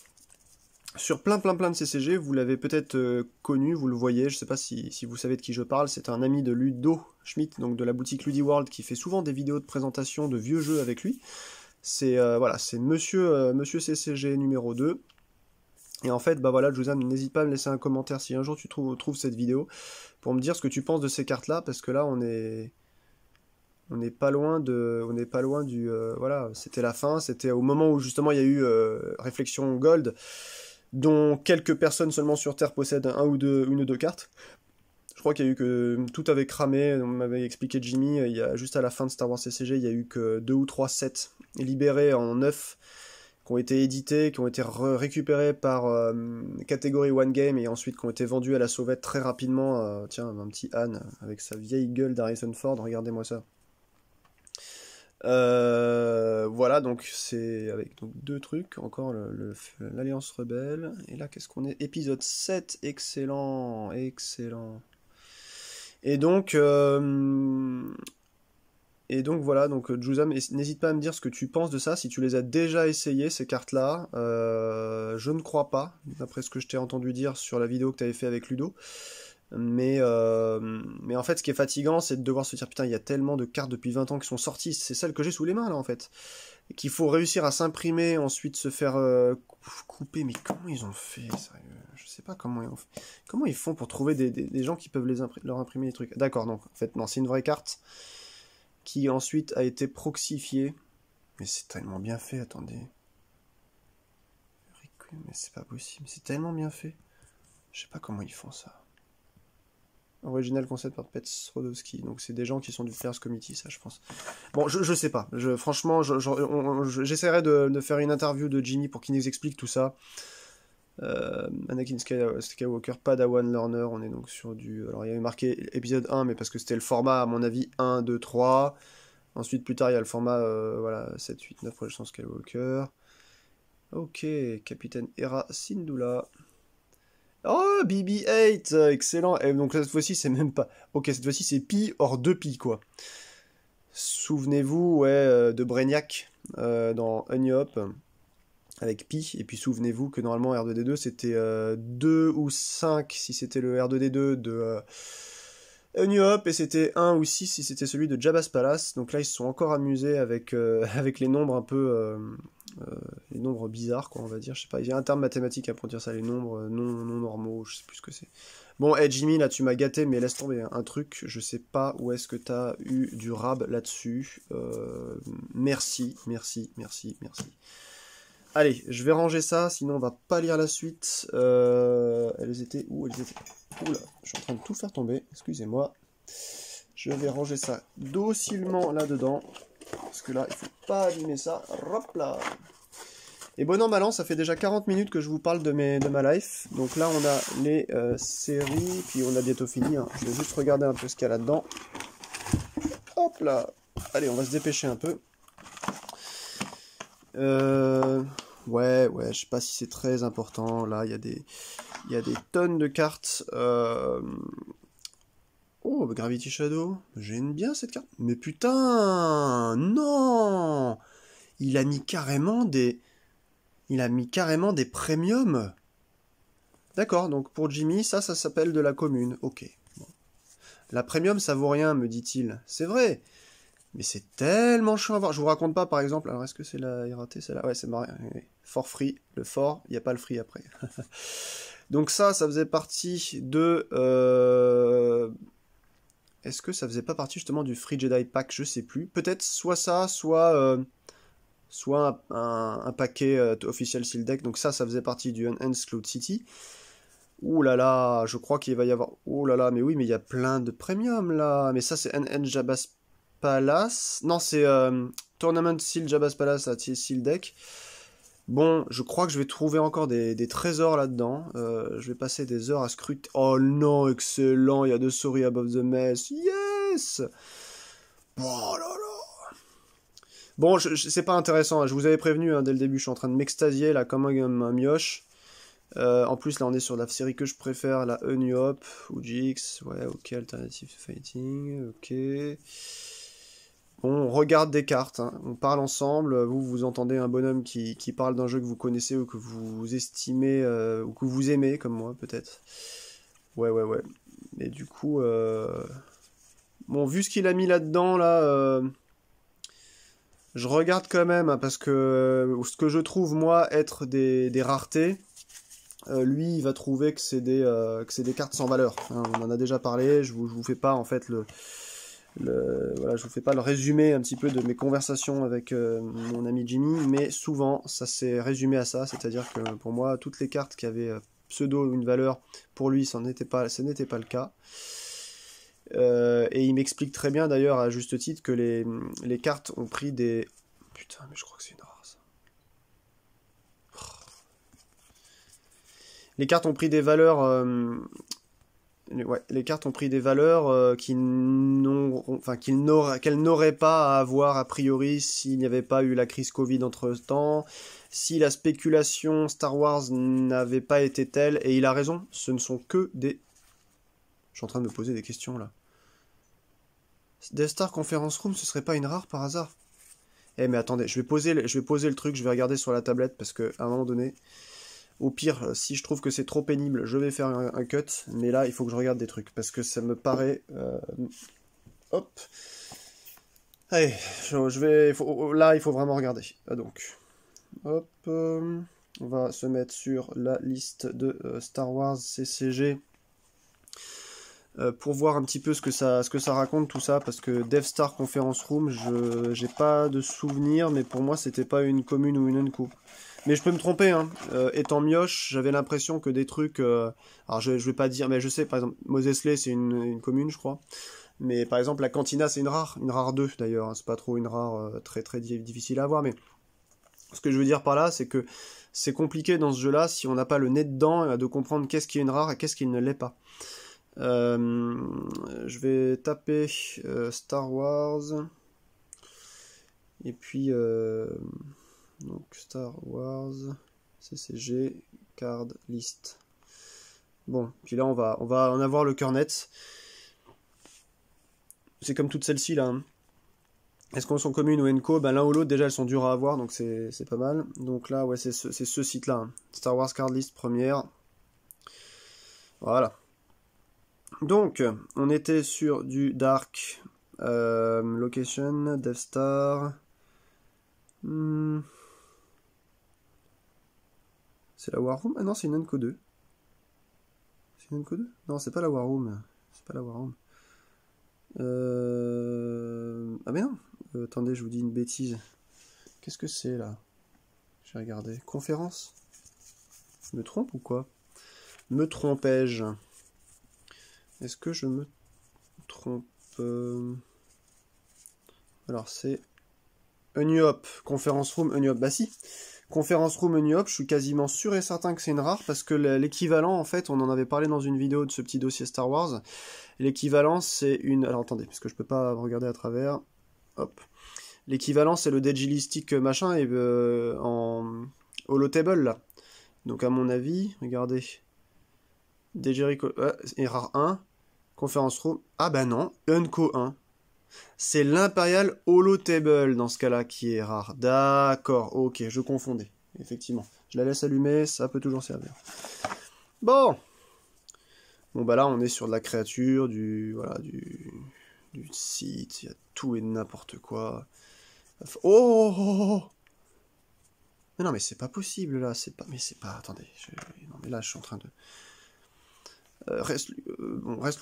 Sur plein de CCG, vous l'avez peut-être connu, vous le voyez, je sais pas si vous savez de qui je parle, c'est un ami de Ludo Schmidt, donc de la boutique Ludiworld, qui fait souvent des vidéos de présentation de vieux jeux avec lui. C'est voilà, c'est monsieur CCG numéro 2. Et en fait, bah voilà, Juzam, n'hésite pas à me laisser un commentaire si un jour tu trouves cette vidéo, pour me dire ce que tu penses de ces cartes-là, parce que là, on n'est pas loin du, voilà, c'était la fin, c'était au moment où justement il y a eu Réflexion Gold, dont quelques personnes seulement sur Terre possèdent une ou deux cartes. Je crois qu'il y a eu que tout avait cramé, on m'avait expliqué Jimmy, il y a juste à la fin de Star Wars CCG, il y a eu que 2 ou 3 sets libérés en 9 qui ont été édités, qui ont été récupérés par catégorie One Game et ensuite qui ont été vendus à la sauvette très rapidement. Tiens, un petit Han avec sa vieille gueule d'Harrison Ford, regardez-moi ça. Voilà, donc c'est avec donc, 2 trucs, encore l'Alliance Rebelle, et là qu'est-ce qu'on est? Épisode 7, excellent, excellent. Et donc voilà, donc Juzam, n'hésite pas à me dire ce que tu penses de ça, si tu les as déjà essayées, ces cartes-là. Je ne crois pas, d'après ce que je t'ai entendu dire sur la vidéo que tu avais fait avec Ludo. Mais en fait, ce qui est fatigant, c'est de devoir se dire, putain, il y a tellement de cartes depuis 20 ans qui sont sorties, c'est celles que j'ai sous les mains, là, en fait. Et qu'il faut réussir à s'imprimer, ensuite se faire couper. Mais comment ils ont fait, sérieux? Je sais pas comment ils font pour trouver des gens qui peuvent leur imprimer les trucs. D'accord, donc, en fait, non, c'est une vraie carte qui ensuite a été proxifiée. Mais c'est tellement bien fait, attendez. Mais c'est pas possible, c'est tellement bien fait. Je sais pas comment ils font ça. Original concept par Pet Srodowski. Donc c'est des gens qui sont du Players Committee, ça je pense. Bon, je sais pas. Franchement, j'essaierai de faire une interview de Jimmy pour qu'il nous explique tout ça. Anakin Skywalker, Padawan Learner, on est donc sur du... Alors il y avait marqué épisode 1, mais parce que c'était le format, à mon avis, 1, 2, 3. Ensuite, plus tard, il y a le format, voilà, 7, 8, 9, Projection Skywalker. Ok, Capitaine Hera Syndulla. Oh, BB-8, excellent. Et donc cette fois-ci, c'est même pas... Ok, cette fois-ci, c'est Pi hors 2 Pi, quoi. Souvenez-vous, ouais, de Brainiac dans Unyop, avec Pi. Et puis souvenez-vous que normalement, R2D2, c'était 2 ou 5 si c'était le R2D2 de Unyop, et c'était 1 ou 6 si c'était celui de Jabba's Palace. Donc là, ils se sont encore amusés avec, avec les nombres un peu... les nombres bizarres, quoi, on va dire. Je sais pas, il y a un terme mathématique pour dire ça, les nombres non normaux, je sais plus ce que c'est. Bon, hey Jimmy, là tu m'as gâté, mais laisse tomber un truc, je sais pas où est-ce que t'as eu du rab là-dessus. Merci. Allez, je vais ranger ça, sinon on va pas lire la suite. Elles étaient où? Elles étaient... Oula, je suis en train de tout faire tomber, excusez-moi. Je vais ranger ça docilement là-dedans. Parce que là, il faut pas abîmer ça. Hop là. Et bon an, mal an, ça fait déjà 40 minutes que je vous parle de ma life. Donc là, on a les séries, puis on a bientôt fini. Hein. Je vais juste regarder un peu ce qu'il y a là-dedans. Hop là. Allez, on va se dépêcher un peu. Ouais, je sais pas si c'est très important. Là, il y a des tonnes de cartes. Oh, Gravity Shadow, j'aime bien cette carte. Mais putain, non, il a mis carrément des premiums. D'accord, donc pour Jimmy, ça s'appelle de la commune. Ok. Bon. La premium, ça vaut rien, me dit-il. C'est vrai. Mais c'est tellement chiant à voir. Je vous raconte pas, par exemple. Alors, est-ce que c'est la RAT, celle-là? Ouais, c'est marrant. For free. Le for, il n'y a pas le free après. Donc ça faisait partie de... Est-ce que ça faisait pas partie justement du Free Jedi Pack? Je sais plus. Peut-être soit ça, soit un paquet officiel Seal Deck. Donc ça faisait partie du Enhanced Cloud City. Ouh là là, je crois qu'il va y avoir... Oh là là, mais oui, mais il y a plein de premium là. Mais ça, c'est Enhanced Jabba's Palace. Non, c'est Tournament Seal Jabba's Palace à Seal Deck. Bon, je crois que je vais trouver encore des trésors là-dedans. Je vais passer des heures à scruter. Oh non, excellent, il y a de Sorry Above the Mess. Yes! Oh là là! Bon, c'est pas intéressant, hein. Je vous avais prévenu hein, dès le début, je suis en train de m'extasier là comme un mioche. En plus, là, on est sur la série que je préfère, la Unyop, ou GX. Ouais, ok, Alternative Fighting, ok... On regarde des cartes, hein. On parle ensemble, vous entendez un bonhomme qui parle d'un jeu que vous connaissez ou que vous estimez, ou que vous aimez, comme moi, peut-être. Ouais. Et du coup, bon, vu ce qu'il a mis là-dedans, là, je regarde quand même, hein, parce que ce que je trouve, moi, être des raretés, lui, il va trouver que c'est des cartes sans valeur. Hein, on en a déjà parlé, je vous fais pas en fait voilà, je vous fais pas le résumé un petit peu de mes conversations avec mon ami Jimmy, mais souvent ça s'est résumé à ça, c'est-à-dire que pour moi, toutes les cartes qui avaient pseudo une valeur, pour lui, ce n'était pas le cas. Et il m'explique très bien d'ailleurs à juste titre que les cartes ont pris des... Putain, mais je crois que c'est une rare ça. Les cartes ont pris des valeurs... ouais, les cartes ont pris des valeurs qu'elles n'auraient pas à avoir a priori s'il n'y avait pas eu la crise Covid entre-temps, si la spéculation Star Wars n'avait pas été telle, et il a raison, ce ne sont que des... Je suis en train de me poser des questions là. Death Star Conference Room, ce serait pas une rare par hasard? Eh mais attendez, je vais poser le truc, je vais regarder sur la tablette parce que à un moment donné, au pire, si je trouve que c'est trop pénible, je vais faire un cut, mais là, il faut que je regarde des trucs parce que ça me paraît... Hop. Allez, là, il faut vraiment regarder. Donc, hop, on va se mettre sur la liste de Star Wars CCG. Pour voir un petit peu ce que ça raconte tout ça, parce que Death Star Conference Room, j'ai pas de souvenir, mais pour moi c'était pas une commune ou une unco. Mais je peux me tromper, hein. Étant mioche, j'avais l'impression que des trucs... alors je vais pas dire, mais je sais, par exemple, Mos Eisley c'est une commune, je crois. Mais par exemple, la Cantina c'est une rare 2 d'ailleurs, hein. C'est pas trop une rare très très difficile à avoir, mais ce que je veux dire par là, c'est que c'est compliqué dans ce jeu-là, si on n'a pas le nez dedans, de comprendre qu'est-ce qui est une rare et qu'est-ce qui ne l'est pas. Je vais taper Star Wars et puis donc Star Wars CCG card list. Bon, puis là on va en avoir le cœur net. C'est comme toutes celles-ci là. Hein. Est-ce qu'on sont communes ou Enco? Ben l'un ou l'autre déjà elles sont dures à avoir, donc c'est pas mal. Donc là ouais c'est ce site là. Hein. Star Wars card list première. Voilà. Donc, on était sur du Dark, Location, Death Star. C'est la War Room? Ah non, c'est une Unco 2. C'est une Unco 2? Non, c'est pas la War Room. C'est pas la War Room. Ah mais non. Attendez, je vous dis une bêtise. Qu'est-ce que c'est là? Je vais regarder. Conférence? Je me trompe ou quoi? Me trompais-je? Est-ce que je me trompe? Alors c'est Unuop, Conference Room Unuop. Bah si, Conference Room Unuop, je suis quasiment sûr et certain que c'est une rare parce que l'équivalent, en fait, on en avait parlé dans une vidéo de ce petit dossier Star Wars. L'équivalent, c'est une... Alors attendez, parce que je peux pas regarder à travers. Hop. L'équivalent, c'est le Digilistic machin et en holotable là. Donc à mon avis, regardez. Dejerico, et rare 1. Conférence Room. Ah bah non, Unco 1. C'est l'Imperial Holotable dans ce cas-là qui est rare. D'accord, ok, je confondais. Effectivement. Je la laisse allumer, ça peut toujours servir. Bon. Bon bah là on est sur de la créature, du site, il y a tout et n'importe quoi. Oh. Mais non mais c'est pas possible là, mais c'est pas... Attendez, non mais là je suis en train de... Reste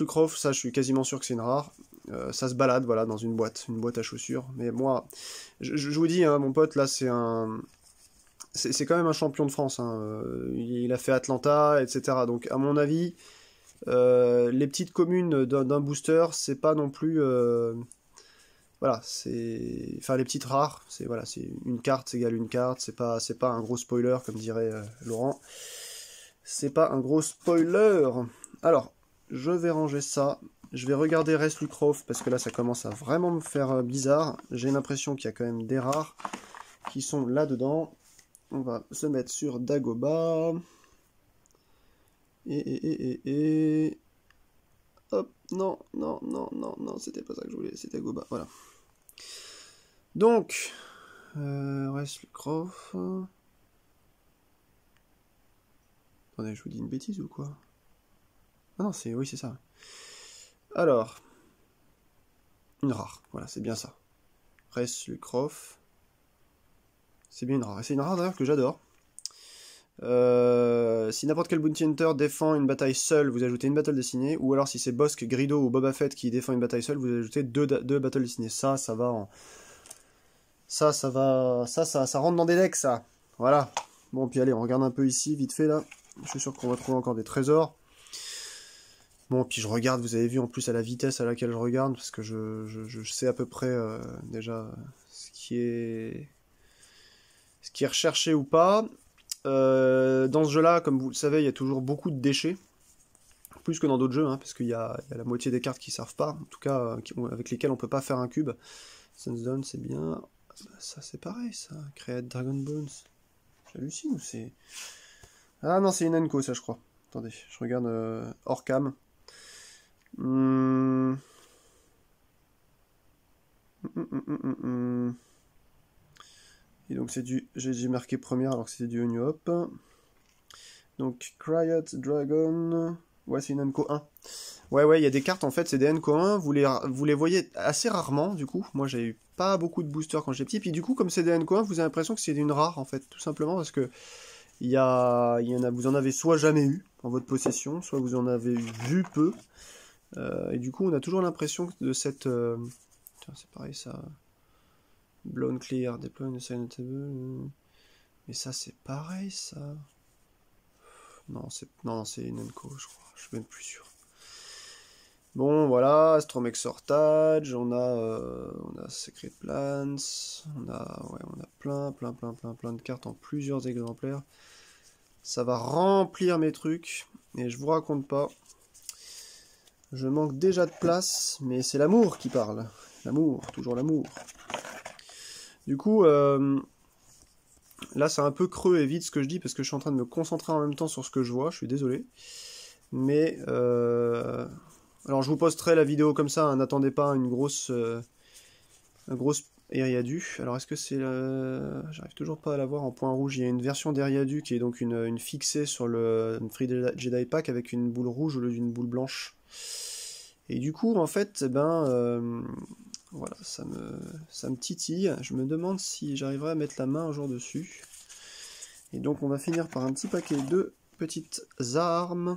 Lucroft, ça je suis quasiment sûr que c'est une rare. Ça se balade, voilà, dans une boîte à chaussures. Mais moi, je vous dis, hein, mon pote, là, c'est quand même un champion de France. Hein. Il a fait Atlanta, etc. Donc, à mon avis, les petites communes d'un booster, c'est pas non plus... voilà, c'est... Enfin, les petites rares, c'est voilà, c'est une carte égale une carte. C'est pas un gros spoiler, comme dirait Laurent. C'est pas un gros spoiler. Alors, je vais ranger ça. Je vais regarder Rest Lucroft parce que là, ça commence à vraiment me faire bizarre. J'ai l'impression qu'il y a quand même des rares qui sont là-dedans. On va se mettre sur Dagobah. Et... Hop, non, c'était pas ça que je voulais. C'était Dagobah, voilà. Donc, Rest Lucroft. Attendez, je vous dis une bêtise ou quoi? Ah non, oui, c'est ça. Alors, une rare, voilà, c'est bien ça. Rest Lucroft. C'est bien une rare. Et c'est une rare d'ailleurs que j'adore. Si n'importe quel Bounty Hunter défend une bataille seule, vous ajoutez une battle dessinée, ou alors si c'est Bossk, Grido ou Boba Fett qui défend une bataille seule, vous ajoutez deux battles dessinées. Ça va en... Ça rentre dans des decks, ça. Voilà. Bon, puis allez, on regarde un peu ici, vite fait, là. Je suis sûr qu'on va trouver encore des trésors. Bon, puis je regarde, vous avez vu en plus à la vitesse à laquelle je regarde, parce que je sais à peu près déjà ce qui est recherché ou pas. Dans ce jeu-là, comme vous le savez, il y a toujours beaucoup de déchets, plus que dans d'autres jeux, hein, parce qu'il y a la moitié des cartes qui servent pas, en tout cas avec lesquelles on peut pas faire un cube. Sunstone, c'est bien. Ça, c'est pareil, ça. Create Dragon Bones. J'hallucine ou c'est... Ah non, c'est une Enco, ça, je crois. Attendez, je regarde hors cam. Et donc c'est du... J'ai marqué première alors que c'était du New Hop. Donc Cryot Dragon... Ouais, c'est une Enco 1. Ouais, il y a des cartes en fait, c'est des Enco 1. Vous les voyez assez rarement du coup. Moi j'ai eu pas beaucoup de boosters quand j'étais petit. Puis du coup, comme c'est des Enco 1, vous avez l'impression que c'est une rare en fait. Tout simplement parce que vous en avez soit jamais eu en votre possession, soit vous en avez vu peu. Et du coup, on a toujours l'impression de cette... Tiens, c'est pareil ça. Blown Clear, Deploy une Silent Table. Mais ça, c'est pareil ça. Non, c'est une Enco, je crois. Je suis même plus sûr. Bon, voilà, Astromech Sortage, on a Secret Plans, on a plein de cartes en plusieurs exemplaires. Ça va remplir mes trucs, et je vous raconte pas. Je manque déjà de place, mais c'est l'amour qui parle. L'amour, toujours l'amour. Du coup, là c'est un peu creux et vide ce que je dis, parce que je suis en train de me concentrer en même temps sur ce que je vois, je suis désolé. Mais, alors je vous posterai la vidéo comme ça, hein, n'attendez pas une grosse Eriadu. Alors est-ce que c'est j'arrive toujours pas à la voir en point rouge. Il y a une version d'Eriadu qui est donc une fixée sur le Free Jedi Pack avec une boule rouge au lieu d'une boule blanche. Et du coup, en fait, voilà, ça me titille. Je me demande si j'arriverai à mettre la main un jour dessus. Et donc on va finir par un petit paquet de petites armes.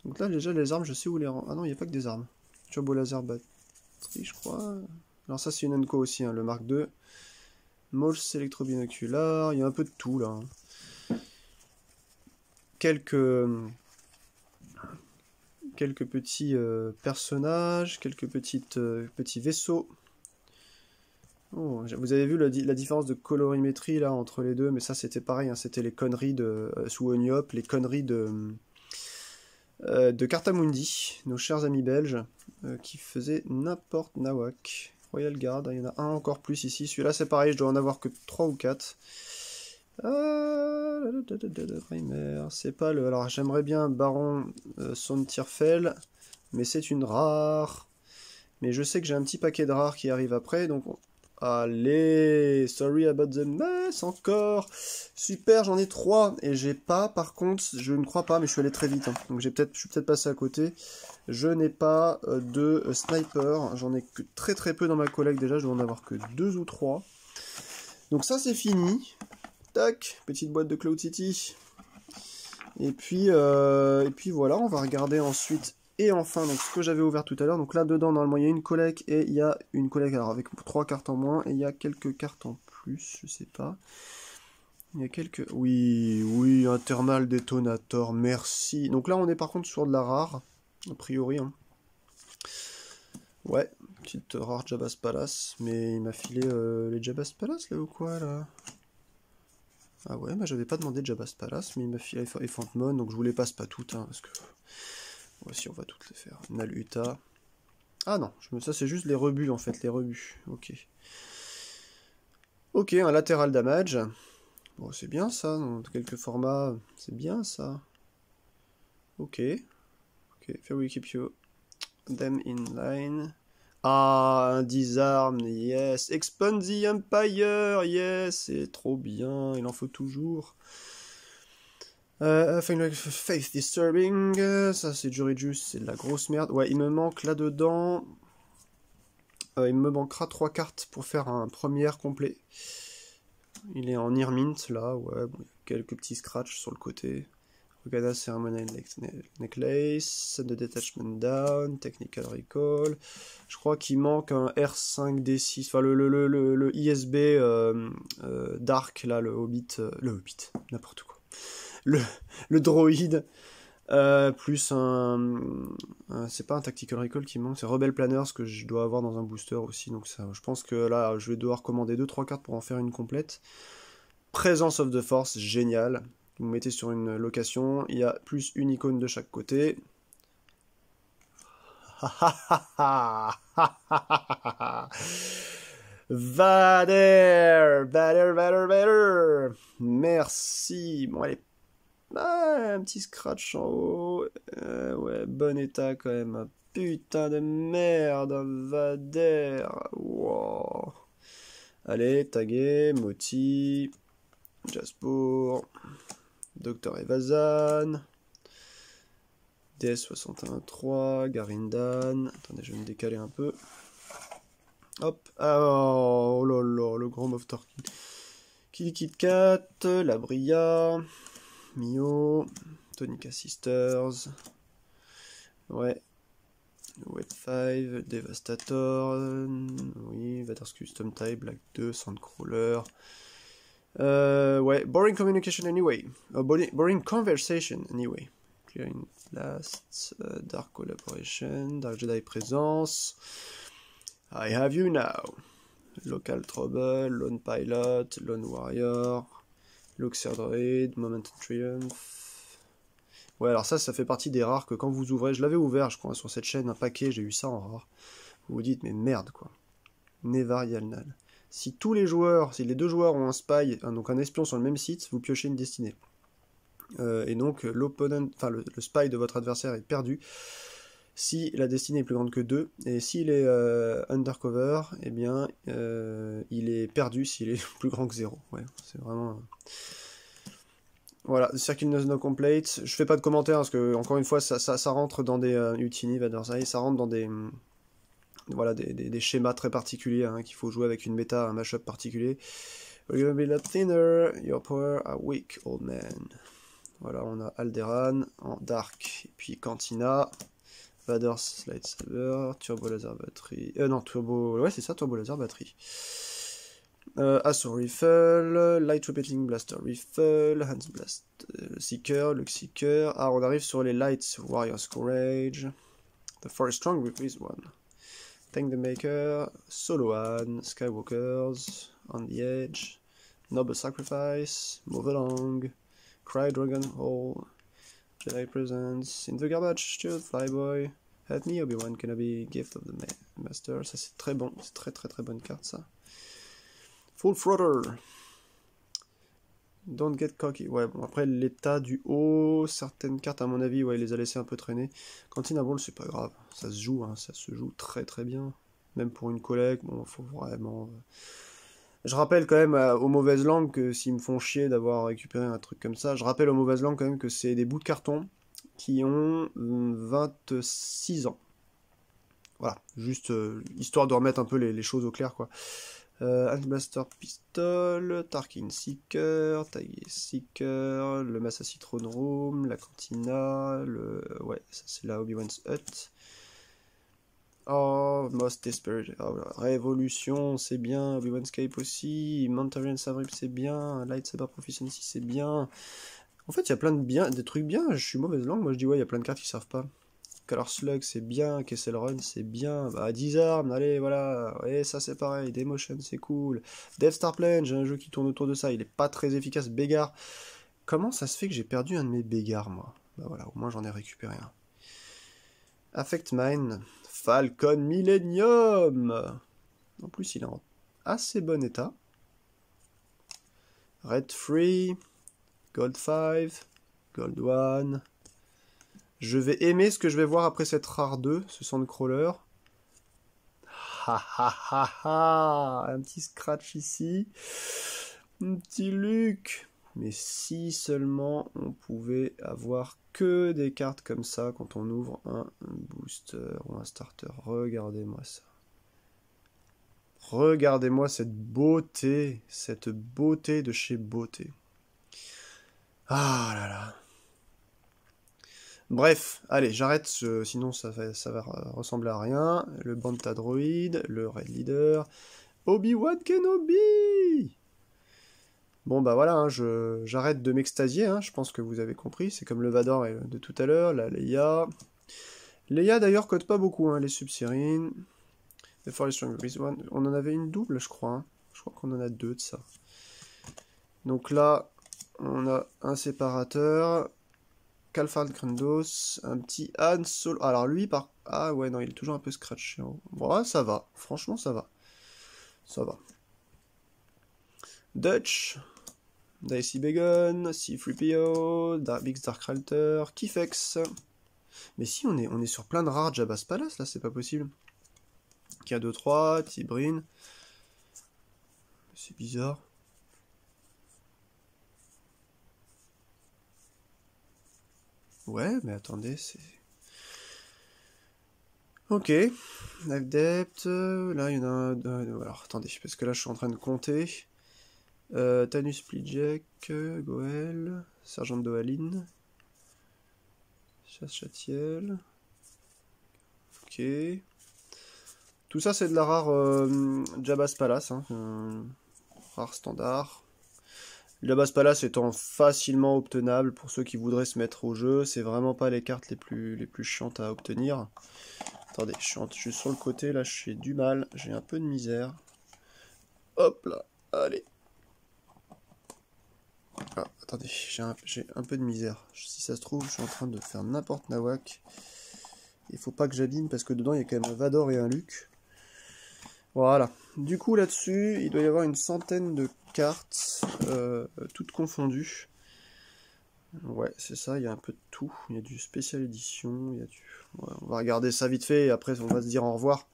Donc là, déjà, les armes, je sais où les rendre. Ah non, il n'y a pas que des armes. Turbo Laser Batterie, je crois. Alors ça, c'est une Enco aussi, hein, le Mark II. Mols électrobinocular. Il y a un peu de tout, là. Quelques petits personnages, quelques petits vaisseaux. Oh, vous avez vu la différence de colorimétrie, là, entre les deux. Mais ça, c'était pareil, hein, c'était les conneries sous Oniop, les conneries de Cartamundi, nos chers amis belges, qui faisaient n'importe nawak. Royal Guard, il y en a un encore plus ici. Celui-là, c'est pareil, je dois en avoir que 3 ou 4. C'est pas le... Alors, j'aimerais bien Baron Sontirfel, mais c'est une rare. Mais je sais que j'ai un petit paquet de rares qui arrive après, donc... Allez, sorry about the mess, encore. Super, j'en ai 3. Et j'ai pas, par contre, je ne crois pas, mais je suis allé très vite. Hein. Donc je suis peut-être passé à côté. Je n'ai pas de sniper. J'en ai que très peu dans ma collecte déjà. Je dois en avoir que 2 ou 3. Donc ça, c'est fini. Tac, petite boîte de Cloud City. Et puis voilà, on va regarder ensuite... Et enfin, donc, ce que j'avais ouvert tout à l'heure, donc là dedans normalement il y a une collecte et il y a une collecte alors avec 3 cartes en moins et il y a quelques cartes en plus, je sais pas. Il y a quelques... Oui, un Thermal Detonator, merci. Donc là on est par contre sur de la rare, a priori. Hein. Ouais, petite rare Jabba's Palace, mais il m'a filé les Jabba's Palace là ou quoi là? Ah ouais, bah j'avais pas demandé Jabba's Palace, mais il m'a filé Elephant Mon, donc je vous les passe pas toutes, hein, parce que... Voici, on va toutes les faire. Naluta. Ah non, ça c'est juste les rebuts en fait, les rebuts. Ok. Ok, un latéral damage. Bon, c'est bien ça, dans quelques formats, c'est bien ça. Ok. Ok, Fairy keep you them in line. Ah, un disarm, yes. Expand the Empire, yes. C'est trop bien, il en faut toujours. Faith Disturbing, ça c'est Jurijus, c'est de la grosse merde. Ouais, il me manque là-dedans... il me manquera 3 cartes pour faire un premier complet. Il est en Near Mint, là, ouais, bon, quelques petits scratchs sur le côté. Ogana Ceremonial Necklace, The Detachment Down, Technical Recall. Je crois qu'il manque un R5D6, enfin le ISB Dark, là, le Hobbit, n'importe quoi. Le droïde, plus c'est pas un Tactical Recall qui manque, c'est Rebel Planners que je dois avoir dans un booster aussi, donc ça, je pense que là, je vais devoir commander 2-3 cartes pour en faire une complète. Presence of the Force, génial. Vous mettez sur une location, il y a plus une icône de chaque côté. Vader, Vader, Vader, Vader. Merci. Bon, allez. Ah, un petit scratch en haut. Ouais, bon état quand même. Putain de merde, un Vader. Wow. Allez, tagué, Moti, Jaspour, Dr. Evazan, DS61-3, Garindan. Attendez, je vais me décaler un peu. Hop. Oh là là, le grand Moff Tarkin. Kitty Kit Kat, La Bria, Mio, Tonica Sisters. Ouais. Wet 5, Devastator. Oui, Vader's Custom Type, Black 2, Sandcrawler. Ouais, Boring Communication Anyway. Boring Conversation Anyway. Clearing Blast, Dark Collaboration, Dark Jedi Présence. I Have You Now. Local Trouble, Lone Pilot, Lone Warrior, Luxer Droid, Moment of Triumph. Ouais, alors ça fait partie des rares que quand vous ouvrez, je l'avais ouvert, je crois, sur cette chaîne, un paquet, j'ai eu ça en rare. Vous vous dites, mais merde, quoi. Nevar Yalnal. Si tous les joueurs, si les deux joueurs ont un spy, donc un espion sur le même site, vous piochez une destinée. Et donc, l'opponent, enfin, le spy de votre adversaire est perdu. Si la destinée est plus grande que 2, et s'il est undercover, eh bien, il est perdu s'il est plus grand que 0. Ouais, c'est vraiment... Voilà, Circle No Complete. Je fais pas de commentaires, parce que, encore une fois, ça rentre dans des Utini, Vader's Eye, ça rentre dans des... voilà, des schémas très particuliers, hein, qu'il faut jouer avec une méta, un mashup particulier. We're gonna be a lot thinner, your power are weak, old man. Voilà, on a Alderaan en Dark, et puis Cantina... Vader's Lightsaber, Turbo Laser Battery... non, Turbo... Ouais, c'est ça, Turbo Laser Battery. Assault Rifle, Light Repeating Blaster Rifle, Hands Blast Seeker, Luke Seeker... Ah, on arrive sur les Lights, Warrior's Courage, The Force Strong with this one. Tank the Maker, Solo-An, Skywalkers, On the Edge, Noble Sacrifice, Move Along, Cry Dragon Hole... Jedi Presence, In the Garbage, Shield, Flyboy, Help Me, Obi-Wan Kenobi, Gift of the Master, ça c'est très bon, c'est très bonne carte ça. Full Throttle, Don't Get Cocky, ouais bon après l'état du haut, certaines cartes à mon avis, ouais il les a laissées un peu traîner. Cantina Ball c'est pas grave, ça se joue, hein, ça se joue très bien, même pour une collègue, bon faut vraiment... Je rappelle quand même aux mauvaises langues que s'ils me font chier d'avoir récupéré un truc comme ça, je rappelle aux mauvaises langues quand même que c'est des bouts de carton qui ont 26 ans. Voilà, juste histoire de remettre un peu les choses au clair, quoi. Blaster Pistol, Tarkin Seeker, Tagué Seeker, le Massassi Throne Room, la Cantina, ouais, ça c'est la Obi-Wan's Hut. Oh, Most Desperate, oh, Révolution, c'est bien, Obi-Wan's Cape aussi, Mantarian Savrip, c'est bien, Lightsaber Proficiency, c'est bien. En fait, il y a plein des trucs bien, je suis mauvaise langue, moi je dis ouais, il y a plein de cartes qui servent pas. Color Slug, c'est bien, Kessel Run, c'est bien, bah Disarm, allez, voilà, et ça c'est pareil, Demotion, c'est cool. Death Star Plane, j'ai un jeu qui tourne autour de ça, il est pas très efficace, Bégard. Comment ça se fait que j'ai perdu un de mes Bégards, moi? Bah voilà, au moins j'en ai récupéré un. Affect Mine, Falcon Millennium. En plus, il est en assez bon état. Red Free, Gold 5, Gold 1. Je vais aimer ce que je vais voir après cette rare 2, ce Sandcrawler. Ha ha ha ha. Un petit scratch ici. Un petit Luke. Mais si seulement on pouvait avoir que des cartes comme ça quand on ouvre un booster ou un starter. Regardez-moi ça. Regardez-moi cette beauté de chez beauté. Ah là là. Bref, allez, j'arrête, sinon ça va ressembler à rien. Le Banta Droid, le Red Leader, Obi-Wan Kenobi. Bon bah voilà, hein, j'arrête de m'extasier, hein, je pense que vous avez compris, c'est comme le Vador de tout à l'heure, la Leia. Leia d'ailleurs code pas beaucoup, hein, les Subsirines. The Forest Strong One. On en avait une double, je crois. Hein. Je crois qu'on en a deux de ça. Donc là, on a un séparateur. Calfard Grandos. Un petit Han Solo. Alors lui, ah ouais, non, il est toujours un peu scratché. Bon, ça va. Franchement, ça va. Ça va. Dutch. Dicey Begon. C-3PO. Bix Darkralter. Kifex. Mais si, on est sur plein de rares Jabba's Palace, là, c'est pas possible. K2-3, Tibrin. C'est bizarre. Ouais, mais attendez, c'est... Ok. Adept. Là, il y en a un... Alors, attendez, parce que là, je suis en train de compter. Tanus Plijek, Goel, Sergent Dohaline. Chasse Chatiel. Ok. Tout ça, c'est de la rare Jabba's Palace, hein, rare standard. Jabba's Palace étant facilement obtenable pour ceux qui voudraient se mettre au jeu, c'est vraiment pas les cartes les plus chiantes à obtenir. Attendez, je suis sur le côté, là j'ai du mal, j'ai un peu de misère. Hop là, allez. Ah, attendez, j'ai un peu de misère. Si ça se trouve, je suis en train de faire n'importe nawak. Il faut pas que j'abîme parce que dedans il y a quand même un Vador et un Luke. Voilà. Du coup, là-dessus, il doit y avoir une centaine de cartes, toutes confondues. Ouais, c'est ça, il y a un peu de tout. Il y a du spécial édition, il y a du... Ouais, on va regarder ça vite fait, et après on va se dire au revoir.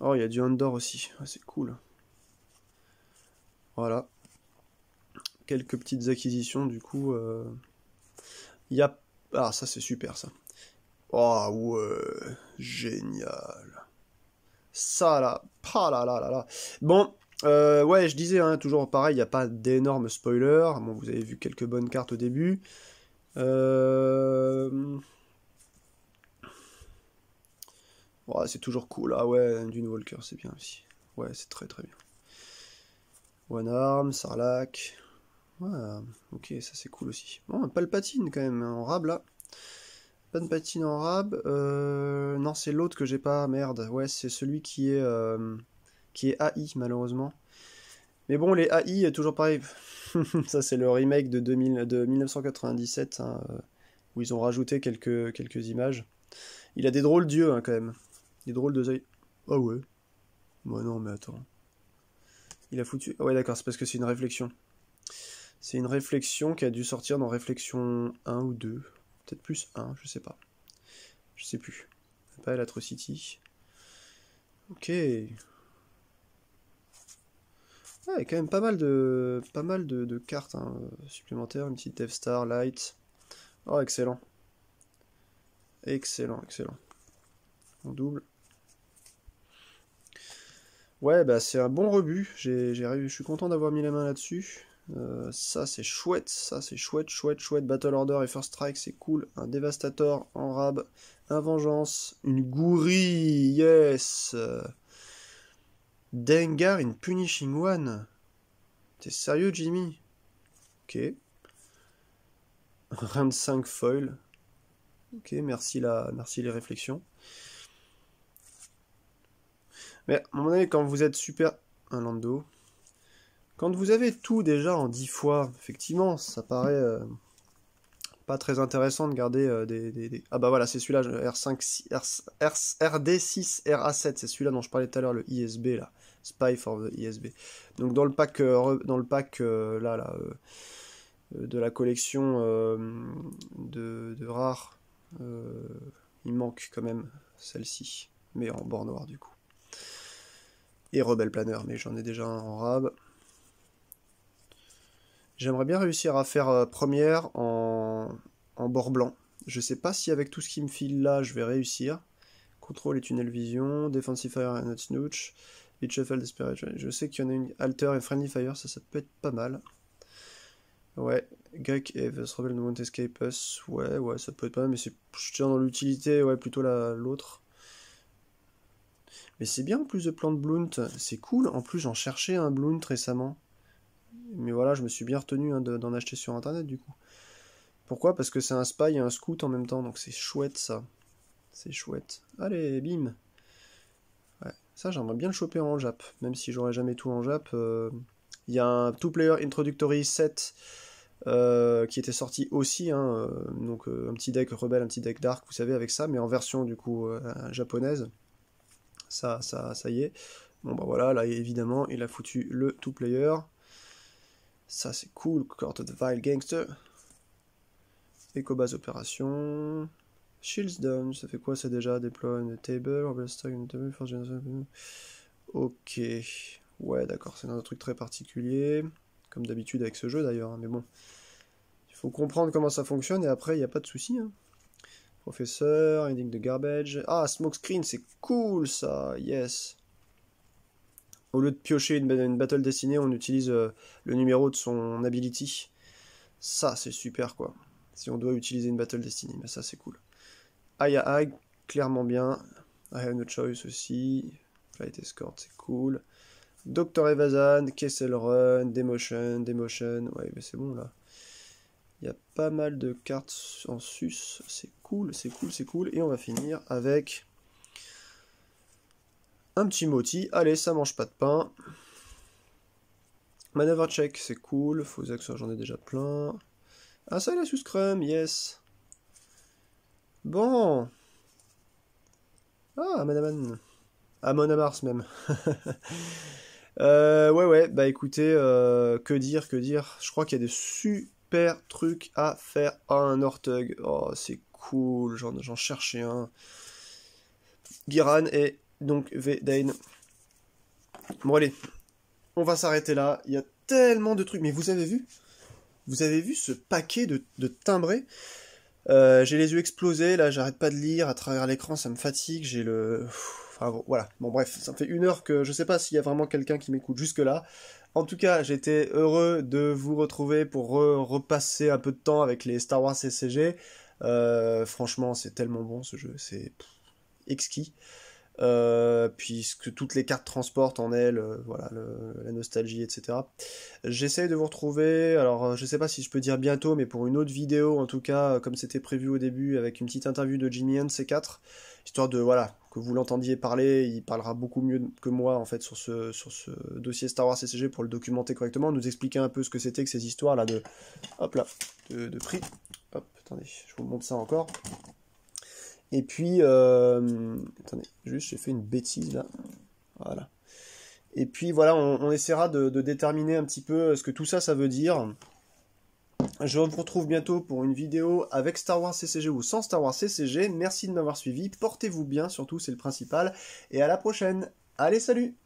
Oh, il y a du Andor aussi, ah, c'est cool. Voilà. Quelques petites acquisitions, du coup. Il y a... Ah, ça c'est super, ça. Oh, ouais, génial. Ça là, ah là là là là. Bon, ouais, je disais, hein, toujours pareil, il n'y a pas d'énormes spoilers. Bon, vous avez vu quelques bonnes cartes au début. Ouais, c'est toujours cool. Ah ouais, Dune Walker, c'est bien aussi. Ouais, c'est très très bien. One Arm, Sarlacc. Ouais, ok, ça c'est cool aussi. Bon, un Palpatine quand même, en rab là. Palpatine en rab. Non, c'est l'autre que j'ai pas. Merde. Ouais, c'est celui qui est AI malheureusement. Mais bon, les AI est toujours pareil. Ça c'est le remake de 1997 hein, où ils ont rajouté quelques images. Il a des drôles d'yeux hein, quand même. Des drôles de yeux. Ah ouais. Bah non mais attends. Il a foutu. Ah ouais d'accord, c'est parce que c'est une réflexion. C'est une réflexion qui a dû sortir dans Réflexion 1 ou 2. Peut-être plus 1, je sais pas. Je sais plus. Pas l'Atrocity. Ok. Ouais, il y a quand même pas mal de cartes hein, supplémentaires. Une petite Death Star, Light. Oh, excellent. Excellent, excellent. En double. Ouais, bah c'est un bon rebut. Je suis content d'avoir mis la main là-dessus. Ça c'est chouette, chouette. Battle Order et First Strike, c'est cool. Un Dévastator en rab, un Vengeance, une Gourie, yes. Dengar, une Punishing One. T'es sérieux, Jimmy? Ok. Round 5 foil. Ok, merci les réflexions. Mais à mon avis, quand vous êtes super... Un Lando. Quand vous avez tout déjà en 10 fois, effectivement, ça paraît pas très intéressant de garder des... Ah bah voilà, c'est celui-là, R5, RD6, RA7, c'est celui-là dont je parlais tout à l'heure, le ISB, là. Spy for the ISB. Donc dans le pack, de la collection de rares, il manque quand même celle-ci, mais en bord noir du coup. Et Rebelle Planner, mais j'en ai déjà un en rab. J'aimerais bien réussir à faire première en bord blanc. Je sais pas si avec tout ce qui me file là, je vais réussir. Contrôle et tunnel vision, defensive fire and snooch, Beat Shuffle, Desperate. Je sais qu'il y en a une Alter et Friendly Fire, ça peut être pas mal. Ouais, Gek et The Rebel Won't Escape Us. Ouais, ça peut être pas mal, mais je tiens dans l'utilité, ouais, plutôt l'autre. Mais c'est bien en plus de Plant Blunt, c'est cool. En plus, j'en cherchais un Blunt récemment. Mais voilà, je me suis bien retenu hein, d'en acheter sur internet du coup. Pourquoi? Parce que c'est un spy et un scout en même temps, donc c'est chouette ça. C'est chouette. Allez, bim. Ouais, ça j'aimerais bien le choper en Jap, même si j'aurais jamais tout en Jap. Il y a un two-player introductory set qui était sorti aussi, hein, donc un petit deck rebelle, un petit deck dark, vous savez, avec ça, mais en version du coup japonaise. Ça y est. Bon bah voilà, là évidemment, il a foutu le two-player. Ça c'est cool, Court of the Vile Gangster. Ecobase Opération. Shields Down, ça fait quoi ça déjà? Deploy on the table, Stock on the table, Force Generation. Ok. Ouais, d'accord, c'est un truc très particulier. Comme d'habitude avec ce jeu d'ailleurs, hein, mais bon. Il faut comprendre comment ça fonctionne et après, il n'y a pas de souci. Hein. Professeur, Ending the Garbage. Ah, Smokescreen, c'est cool ça, yes. Au lieu de piocher une battle destinée, on utilise le numéro de son ability. Ça, c'est super quoi. Si on doit utiliser une battle destinée, mais ça, c'est cool. Aya, clairement bien. I have no choice aussi. Flight Escort, c'est cool. Dr. Evazan, Kessel Run, Demotion. Ouais, mais c'est bon là. Il y a pas mal de cartes en sus. C'est cool. Et on va finir avec un petit moti. Allez, ça mange pas de pain. Maneuver check, c'est cool. Faux axe, j'en ai déjà plein. Ah, ça, il a sous Scrum, yes. Bon. Ah, Manaman. Ah, Monamars même. Ouais, bah écoutez, que dire. Je crois qu'il y a des super trucs à faire. Oh, un Ortug. Oh, c'est cool, j'en cherchais un. Giran et donc Vedane. Bon, allez, on va s'arrêter là. Il y a tellement de trucs. Mais vous avez vu? Vous avez vu ce paquet de timbrés? J'ai les yeux explosés, là, j'arrête pas de lire à travers l'écran, ça me fatigue, j'ai le... Enfin bon, voilà, bon bref, ça me fait 1 heure que je sais pas s'il y a vraiment quelqu'un qui m'écoute jusque-là. En tout cas, j'étais heureux de vous retrouver pour repasser un peu de temps avec les Star Wars CCG. Franchement, c'est tellement bon ce jeu, c'est exquis. Puisque toutes les cartes transportent en elles, voilà, la nostalgie, etc. J'essaye de vous retrouver, alors je sais pas si je peux dire bientôt, mais pour une autre vidéo, en tout cas, comme c'était prévu au début, avec une petite interview de Jimmy Hunt C4, histoire de, voilà, que vous l'entendiez parler, il parlera beaucoup mieux que moi, en fait, sur ce dossier Star Wars CCG pour le documenter correctement, nous expliquer un peu ce que c'était que ces histoires-là hop là, de prix. Hop, attendez, je vous montre ça encore. Et puis, attendez, juste j'ai fait une bêtise là. Voilà. Et puis voilà, on essaiera de déterminer un petit peu ce que tout ça veut dire. Je vous retrouve bientôt pour une vidéo avec Star Wars CCG ou sans Star Wars CCG. Merci de m'avoir suivi. Portez-vous bien, surtout, c'est le principal. Et à la prochaine. Allez, salut!